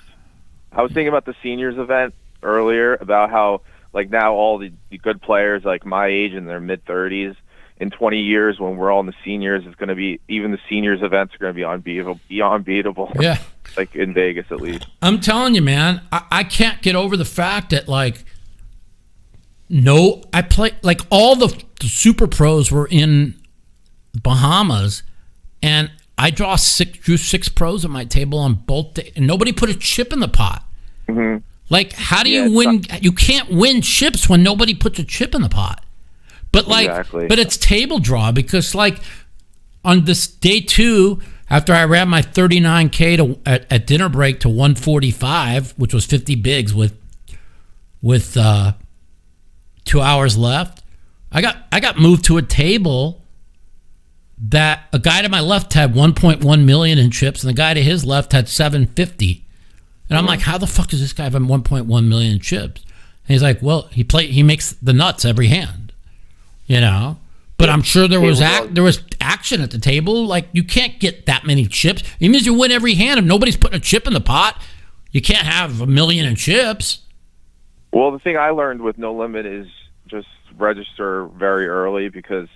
was thinking about the seniors event earlier about how like now all the good players like my age in their mid 30s. In 20 years, when we're all in the seniors, it's going to be even the seniors events are going to be unbeatable. Yeah, like in Vegas at least. I'm telling you, man, I can't get over the fact that like, I play like all the super pros were in Bahamas, and I drew six pros at my table on both days, and nobody put a chip in the pot. Mm-hmm. Like, how do you win? You can't win chips when nobody puts a chip in the pot. But like, but it's table draw because like on this day 2, after I ran my 39K at dinner break to 145, which was 50 bigs with 2 hours left, I got moved to a table that a guy to my left had 1.1 million in chips and the guy to his left had 750. And I'm like, how the fuck does this guy have 1.1 million in chips? And he's like, well, he makes the nuts every hand. You know, but I'm sure there was action at the table. Like you can't get that many chips. Even if you win every hand, if nobody's putting a chip in the pot, you can't have 1 million in chips. Well, the thing I learned with No Limit is just register very early because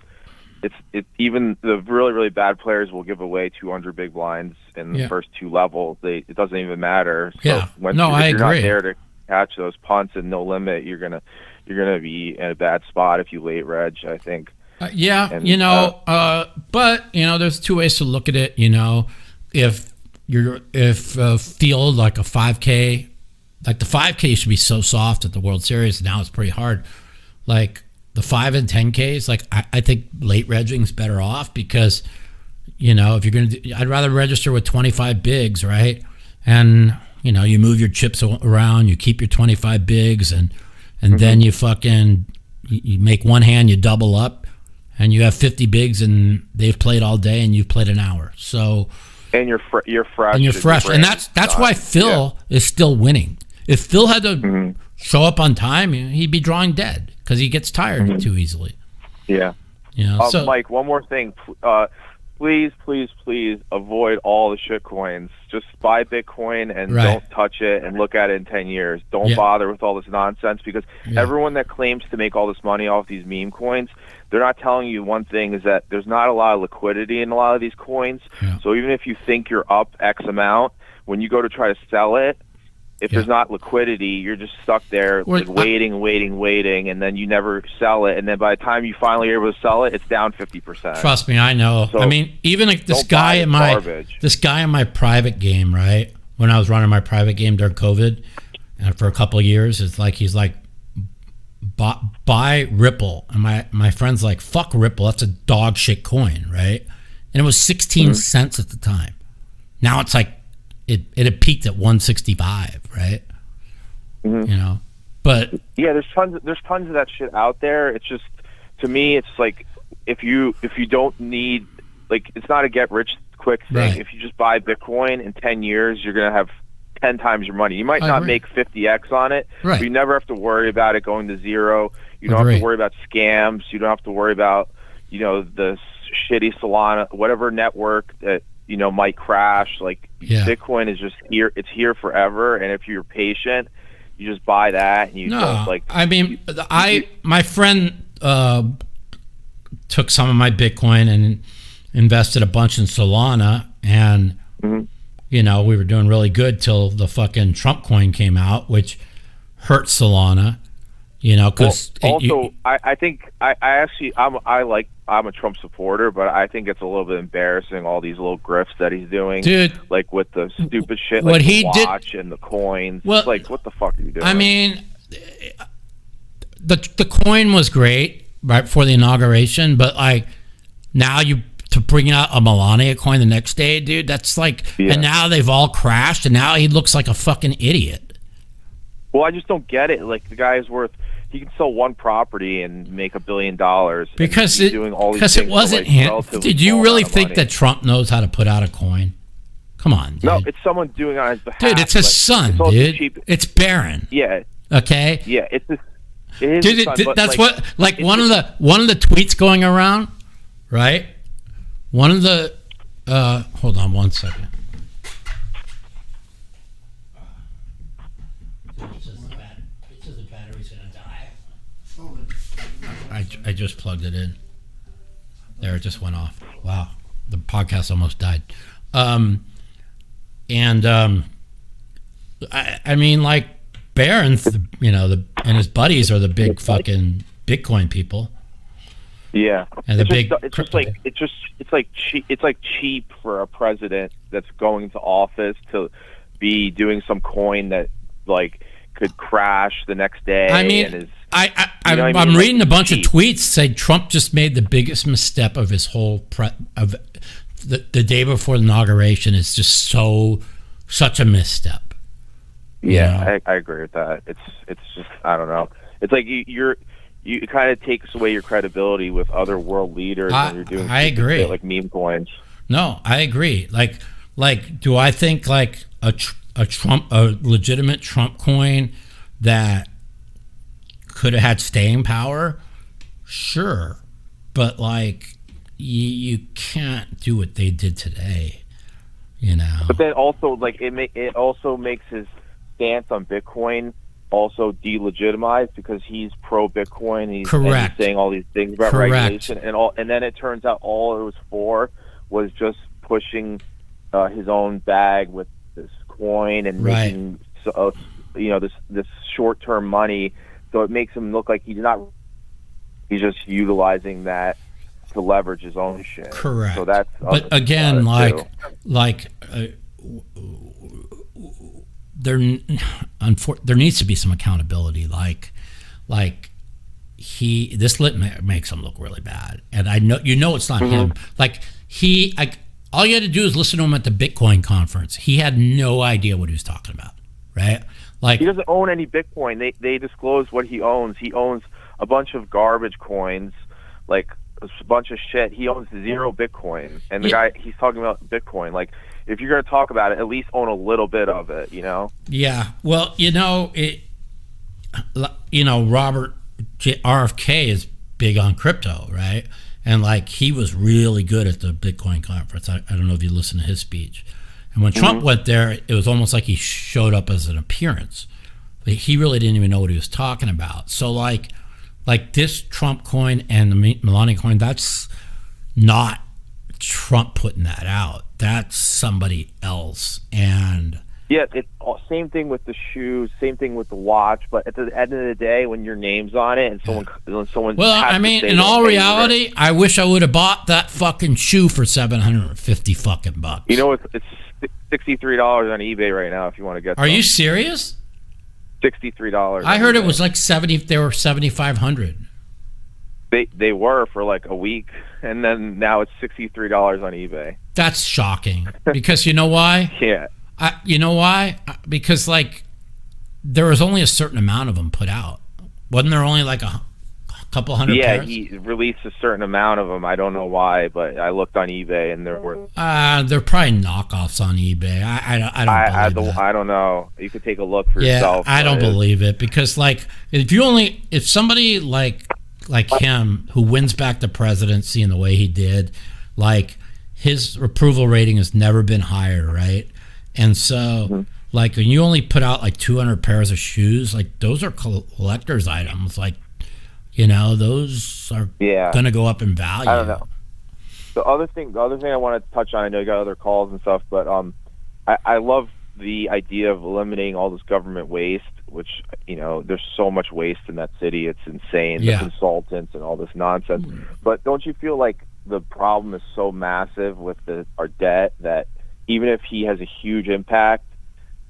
even the really, really bad players will give away 200 big blinds in the first 2 levels. It doesn't even matter. So I agree. You're not there to catch those punts and No Limit, you're gonna be in a bad spot if you late reg, I think. But you know, there's 2 ways to look at it. You know, if field like a 5K, like the 5K should be so soft at the World Series. Now it's pretty hard. Like the 5 and 10Ks, like I think late regging's better off because, you know, if you're gonna, I'd rather register with 25 bigs, right? And you know, you move your chips around, you keep your 25 bigs, and then you you make one hand, you double up, and you have 50 bigs, and they've played all day, and you've played an hour. So, and you're fresh, and that's why Phil is still winning. If Phil had to show up on time, he'd be drawing dead because he gets tired too easily. Yeah. You know, Mike, one more thing. Please avoid all the shit coins. Just buy Bitcoin and don't touch it and look at it in 10 years. Don't bother with all this nonsense because everyone that claims to make all this money off these meme coins, they're not telling you one thing is that there's not a lot of liquidity in a lot of these coins. Yeah. So even if you think you're up X amount, when you go to try to sell it, if there's not liquidity, you're just stuck there waiting, and then you never sell it. And then by the time you finally are able to sell it, it's down 50%. Trust me, I know. So I mean, even like this guy in my private game, right? When I was running my private game during COVID, and for a couple of years, it's like he's like, buy Ripple, and my friend's like, fuck Ripple, that's a dog shit coin, right? And it was 16 cents at the time. Now it's like it had peaked at 165, right? You know, but yeah, there's tons of that shit out there. It's just, to me, it's like if you don't need, like, it's not a get rich quick thing. Right. If you just buy Bitcoin in 10 years, you're gonna have 10 times your money. You might not make 50x on it, but you never have to worry about it going to zero. You don't have to worry about scams. You don't have to worry about, you know, the shitty Solana, whatever network that, you know, might crash. Like, Bitcoin is just here. It's here forever. And if you're patient, you just buy that and you don't, like. I mean, my friend took some of my Bitcoin and invested a bunch in Solana, and you know, we were doing really good till the fucking Trump coin came out, which hurt Solana. You know, because I think I'm a Trump supporter, but I think it's a little bit embarrassing, all these little grifts that he's doing, dude. Like with the stupid shit, like the watch and the coins. Well, it's like, what the fuck are you doing? I mean, the coin was great right before the inauguration, but like now to bring out a Melania coin the next day, dude, that's like, and now they've all crashed, and now he looks like a fucking idiot. Well, I just don't get it. Like, the guy is worth, he can sell one property and make $1 billion because doing all these things it wasn't him. Did you really think that Trump knows how to put out a coin? Come on, dude. No, it's someone doing it on his behalf. Dude, it's his son, dude. It's Barrett. Yeah. Okay. Yeah, it's his. It is his son, that's what, like, one of the tweets going around, right? One of the hold on one second. It says the battery's gonna die. I just plugged it in. There, it just went off. Wow, the podcast almost died. I mean, like, Barron's, you know, and his buddies are the big fucking Bitcoin people. Yeah, and it's like cheap for a president that's going to office to be doing some coin that, like, could crash the next day. I mean, I'm reading a bunch of tweets saying Trump just made the biggest misstep of his whole the day before the inauguration. Is just such a misstep. Yeah, I agree with that. It's just, I don't know. It's like it kind of takes away your credibility with other world leaders when you're doing shit like meme coins. No, I agree. Like, do I think like a legitimate Trump coin that could have had staying power? Sure, but like you can't do what they did today. You know. But then also, like, it also makes his stance on Bitcoin also delegitimized because he's pro Bitcoin. He's saying all these things about regulation and then it turns out all it was for was just pushing his own bag with this coin and making this short-term money. So it makes him look like he's just utilizing that to leverage his own shit. Correct. So that's, but again, there needs to be some accountability. Like this makes him look really bad, and I know it's not him. Like all you had to do is listen to him at the Bitcoin conference. He had no idea what he was talking about, right? Like, he doesn't own any Bitcoin. They disclose what he owns. He owns a bunch of garbage coins, like a bunch of shit. He owns 0 Bitcoin, and the guy, he's talking about Bitcoin. Like, if you're going to talk about it, at least own a little bit of it, you know? Yeah. Well, Robert RFK is big on crypto, right? And like he was really good at the Bitcoin conference. I don't know if you listened to his speech. And when Trump went there, it was almost like he showed up as an appearance. He really didn't even know what he was talking about. So like this Trump coin and the Melania coin, that's not Trump putting that out. That's somebody else. And yeah, it's same thing with the shoes, same thing with the watch. But at the end of the day, when your name's on it and someone well, I mean, in all reality, I wish I would have bought that fucking shoe for $750 fucking bucks. You know, it's $63 on eBay right now if you want to get. Are you serious? $63. I heard it was like 70. They were 7,500. They were for like a week, and then now it's $63 on eBay. That's shocking. Because you know why? Yeah. You know why? Because like there was only a certain amount of them put out. Wasn't there only like a couple hundred pairs? Yeah, he released a certain amount of them. I don't know why, but I looked on eBay and they're worth. They're probably knockoffs on eBay. I don't believe that. I don't know. You could take a look for yourself. I don't believe it because like if somebody like him who wins back the presidency in the way he did, like his approval rating has never been higher, right? And so, like, when you only put out like 200 pairs of shoes, like those are collector's items. Like, those are going to go up in value. I don't know. The other thing I wanted to touch on, I know you got other calls and stuff, but I love the idea of eliminating all this government waste, which, there's so much waste in that city. It's insane. The consultants and all this nonsense. But don't you feel like the problem is so massive with our debt that even if he has a huge impact,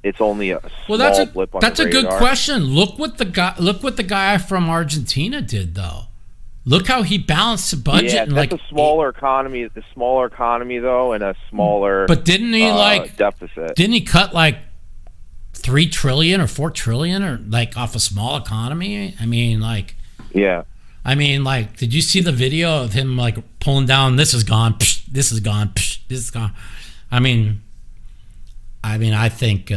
it's only a small blip on the radar? That's a good question. Look what the guy from Argentina did, though. Look how he balanced the budget. Yeah, and that's a smaller economy. It's a smaller economy, though, and a smaller. But didn't he deficit? Didn't he cut like $3 trillion or $4 trillion or like off a small economy? I mean, like. Yeah. I mean, like, did you see the video of him like pulling down? This is gone. Psh, this is gone. Psh, this is gone. I mean, I think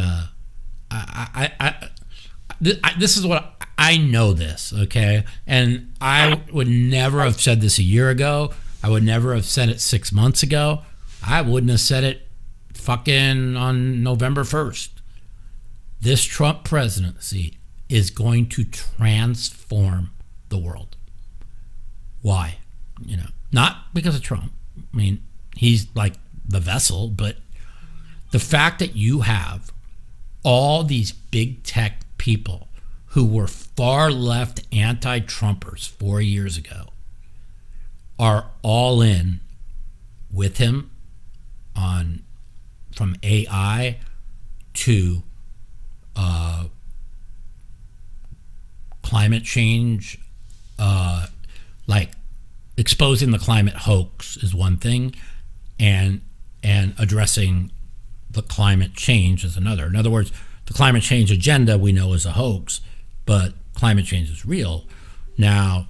this is what I know this, okay? And I would never have said this a year ago. I would never have said it 6 months ago. I wouldn't have said it fucking on November 1st. This Trump presidency is going to transform the world. Why? Not because of Trump. I mean, he's like the vessel, but the fact that you have all these big tech people who were far left anti-Trumpers 4 years ago are all in with him on from AI to climate change, like exposing the climate hoax is one thing, and addressing the climate change is another. In other words, the climate change agenda we know is a hoax, but climate change is real. Now,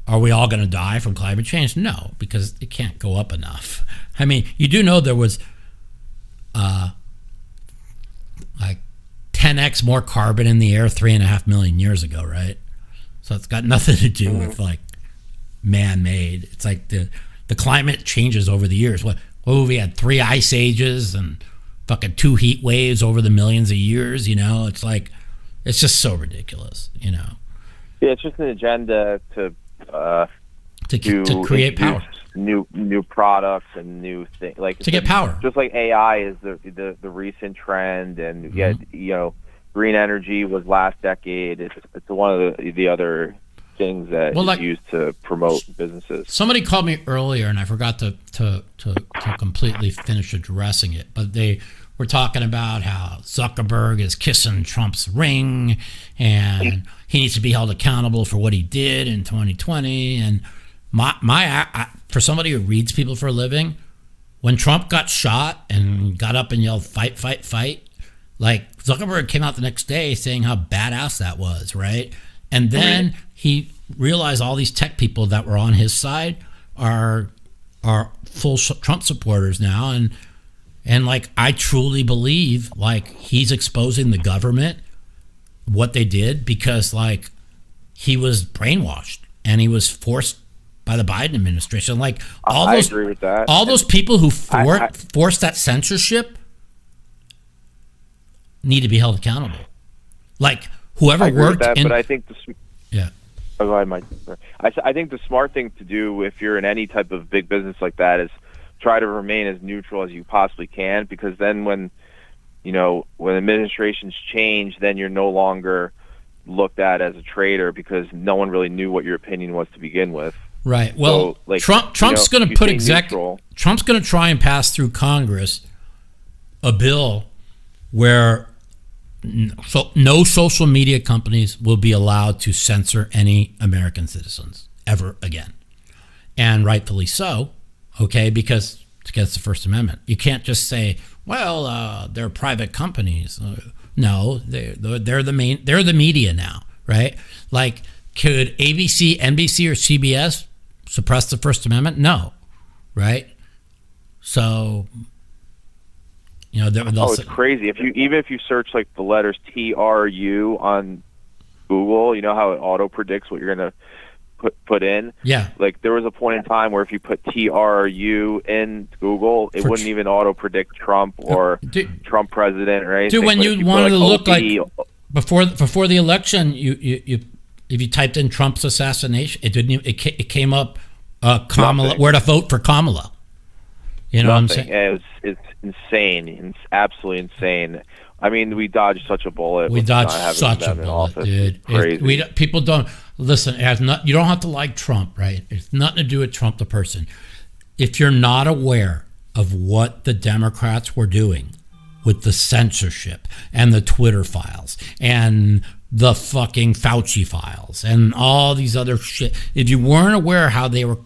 are we all going to die from climate change? No, because it can't go up enough. I mean, you do know there was like 10x more carbon in the air 3.5 million years ago, right? So it's got nothing to do with like man-made. It's like the climate changes over the years. We had 3 ice ages and fucking 2 heat waves over the millions of years. It's like it's just so ridiculous. Yeah, it's just an agenda to create power, new products and new things, like to get power. Just like AI is the recent trend, and green energy was last decade. It's one of the other things that is used to promote businesses. Somebody called me earlier, and I forgot to completely finish addressing it, but they were talking about how Zuckerberg is kissing Trump's ring, and he needs to be held accountable for what he did in 2020. And my for somebody who reads people for a living, when Trump got shot and got up and yelled "fight, fight, fight," like Zuckerberg came out the next day saying how badass that was, right? And then he realized all these tech people that were on his side are are full Trump supporters now, and like I truly believe like he's exposing the government, what they did, because like he was brainwashed and he was forced by the Biden administration. Like I agree with that. All those people who forced that censorship need to be held accountable. Like whoever worked with that, in, but I think yeah. Oh, go ahead, Mike. I think the smart thing to do if you're in any type of big business like that is try to remain as neutral as you possibly can, because then when administrations change, then you're no longer looked at as a traitor because no one really knew what your opinion was to begin with. Right. Well, so, like, Trump's going to put Trump's going to try and pass through Congress a bill where no social media companies will be allowed to censor any American citizens ever again. And rightfully so, okay, because it's against the First Amendment. You can't just say, well, they're private companies. No, they're the media now, right? Like, could ABC, NBC, or CBS suppress the First Amendment? No, right? So, it's crazy. If you search like the letters TRU on Google, you know how it auto predicts what you're gonna put in. Yeah. Like there was a point in time where if you put TRU in Google, it wouldn't even auto predict Trump or Trump president or anything. Dude, when you wanted to look like before the election, you if you typed in Trump's assassination, it didn't. It came up Kamala. Nothing. Where to vote for Kamala? You know Nothing. what I'm saying? It's insane. It's absolutely insane. I mean, we dodged such a bullet. We dodged such a bullet, dude. Crazy. People don't listen. It has not. You don't have to like Trump, right? It's nothing to do with Trump the person. If you're not aware of what the Democrats were doing with the censorship and the Twitter files and the fucking Fauci files and all these other shit, if you weren't aware how they were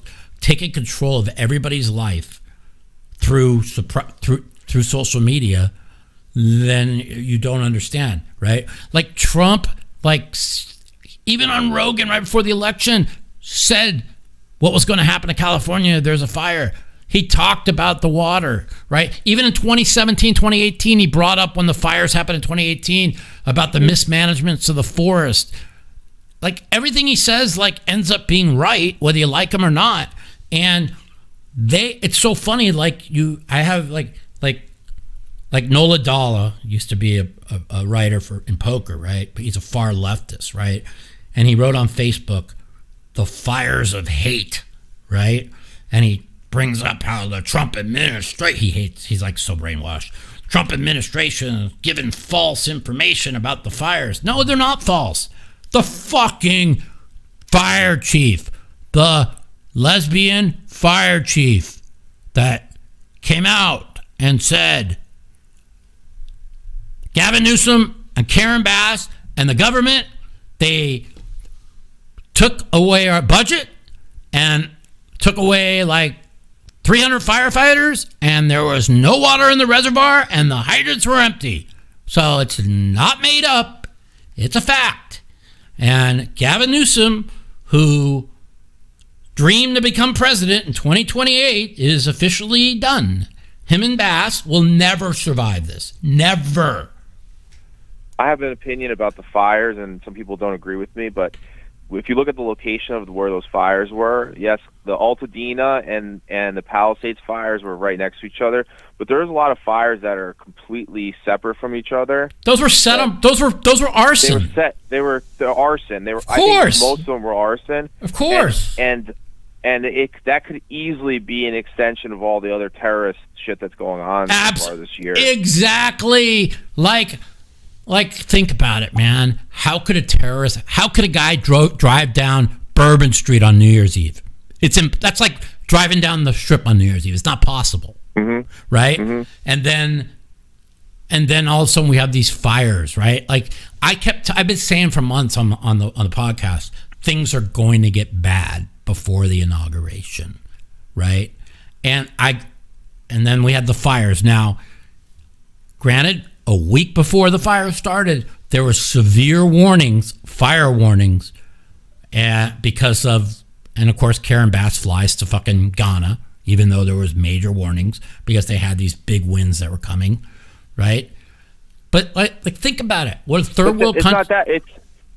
taking control of everybody's life through social media, then you don't understand, right? Like Trump, like even on Rogan right before the election, said what was going to happen to California. There's a fire. He talked about the water, right? Even in 2017, 2018, he brought up when the fires happened in 2018 about the mismanagements of the forest. Like everything he says, like ends up being right, whether you like him or not. And it's so funny. Like I have like Nola Dalla used to be a writer in poker, right? But he's a far leftist, right? And he wrote on Facebook, "The fires of hate," right? And he brings up how the Trump administration, he's like so brainwashed. Trump administration is giving false information about the fires. No, they're not false. The fucking fire chief, the lesbian fire chief that came out and said, Gavin Newsom and Karen Bass and the government, they took away our budget and took away like 300 firefighters, and there was no water in the reservoir, and the hydrants were empty. So it's not made up. It's a fact. And Gavin Newsom, who dreamed to become president in 2028, is officially done. Him and Bass will never survive this. Never. I have an opinion about the fires, and some people don't agree with me, but if you look at the location of where those fires were, yes, the Altadena and the Palisades fires were right next to each other, but there's a lot of fires that are completely separate from each other. Those were set up. Those were arson. They were arson. Of course. I think most of them were arson. Of course. And that could easily be an extension of all the other terrorist shit that's going on so far this year. Exactly. Like, think about it, man. How could a guy drive down Bourbon Street on New Year's Eve? That's like driving down the Strip on New Year's Eve. It's not possible, right? Mm-hmm. And then all of a sudden we have these fires, right? Like I've been saying for months on the podcast, things are going to get bad before the inauguration, right? And then we had the fires. Now, granted, a week before the fire started, there were severe fire warnings, because of, and of course, Karen Bass flies to fucking Ghana, even though there was major warnings because they had these big winds that were coming, right? But like think about it. What a third world country? It's not that. It's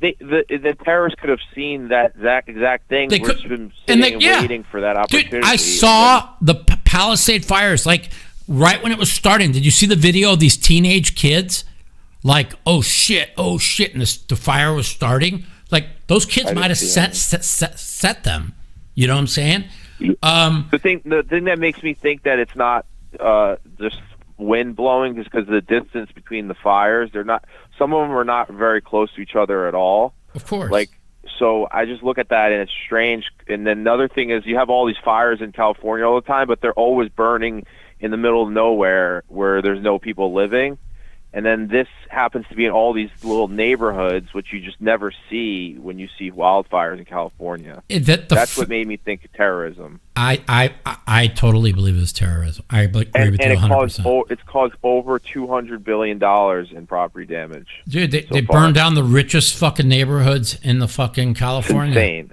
the terrorists could have seen that exact thing. They could have been sitting and waiting for that opportunity. Dude, I saw the Palisade fires like right when it was starting. Did you see the video of these teenage kids? Like, oh shit, and the fire was starting. Like those kids might have set them. You know what I'm saying? The thing that makes me think that it's not just wind blowing is because of the distance between the fires. They're not. Some of them are not very close to each other at all. Of course. Like, so I just look at that and it's strange. And then another thing is you have all these fires in California all the time, but they're always burning in the middle of nowhere where there's no people living. And then this happens to be in all these little neighborhoods, which you just never see when you see wildfires in California. That's what made me think of terrorism. I totally believe it was terrorism. I agree with you 100%. It's caused over $200 billion in property damage. Dude, they burned down the richest fucking neighborhoods in the fucking California. It's insane.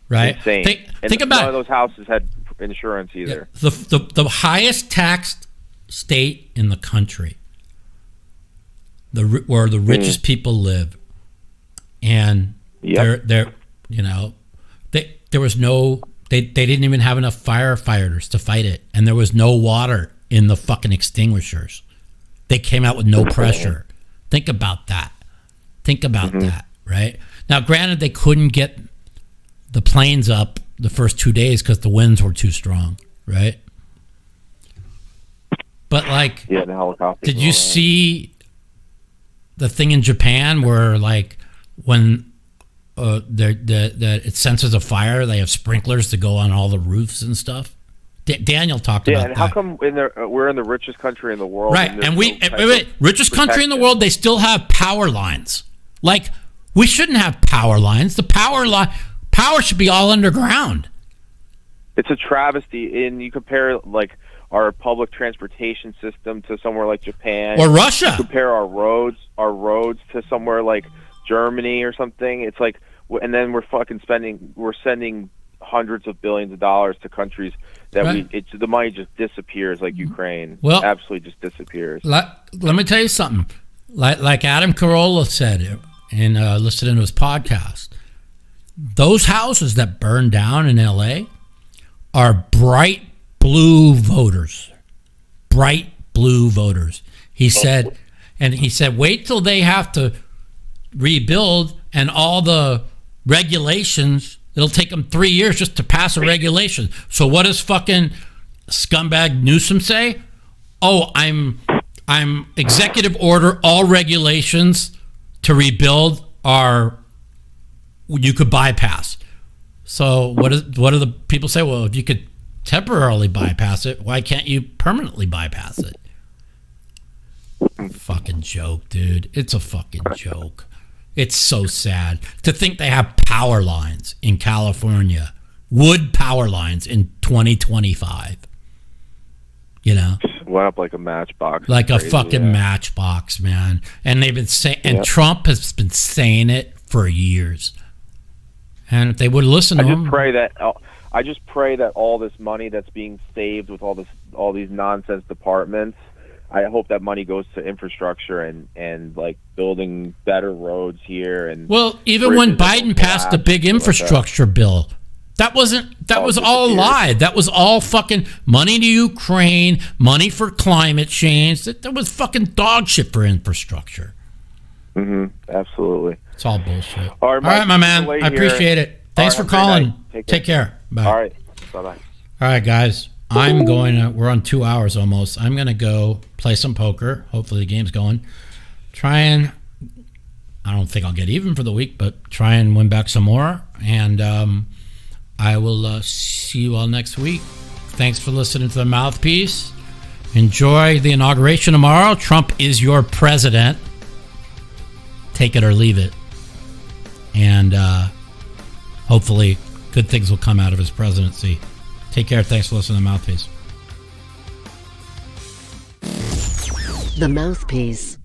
Right? Insane. Think about none of those houses had insurance either. Yeah, the highest taxed state in the country. Where the richest people live, and there was no, they didn't even have enough firefighters to fight it, and there was no water in the fucking extinguishers. They came out with no pressure. Think about that. That, right? Now, granted, they couldn't get the planes up the first 2 days because the winds were too strong, right? But like, the helicopters. Did you see the thing in Japan where like when it senses a fire, they have sprinklers to go on all the roofs and stuff? Daniel talked about that. And how come we're in the richest country in the world? Right, and richest country in the world, they still have power lines. Like, we shouldn't have power lines. The power should be all underground. It's a travesty, and you compare like our public transportation system to somewhere like Japan or Russia. You compare our roads to somewhere like Germany or something. It's like, and then we're sending hundreds of billions of dollars to countries that the money just disappears, like Ukraine. Well, absolutely just disappears. Let me tell you something. Like Adam Carolla said in listening to his podcast, those houses that burned down in LA are bright blue voters. He said, wait till they have to rebuild and all the regulations. It'll take them 3 years just to pass a regulation. So what does fucking scumbag Newsom say? Oh, I'm executive order all regulations to rebuild you could bypass. So what do the people say? Well, if you could temporarily bypass it, why can't you permanently bypass it? Fucking joke, dude. It's a fucking joke. It's so sad to think they have power lines in California, wood power lines in 2025. You know, went up like a matchbox, like a fucking matchbox, man. And they've been saying, and Trump has been saying it for years. And if they would listen to him, I just pray that all this money that's being saved with all these nonsense departments, I hope that money goes to infrastructure and like building better roads here. And well, even when Biden passed the big infrastructure bill, that was all a lie. That was all fucking money to Ukraine, money for climate change. That was fucking dog shit for infrastructure. Absolutely. It's all bullshit. All right, my man. I appreciate it. Thanks for calling. Take care. Bye. All right. Bye-bye. All right, guys. We're on 2 hours almost. I'm going to go play some poker. Hopefully the game's going. I don't think I'll get even for the week, but try and win back some more. And I will see you all next week. Thanks for listening to The Mouthpiece. Enjoy the inauguration tomorrow. Trump is your president. Take it or leave it. And hopefully good things will come out of his presidency. Take care. Thanks for listening to The Mouthpiece. The Mouthpiece.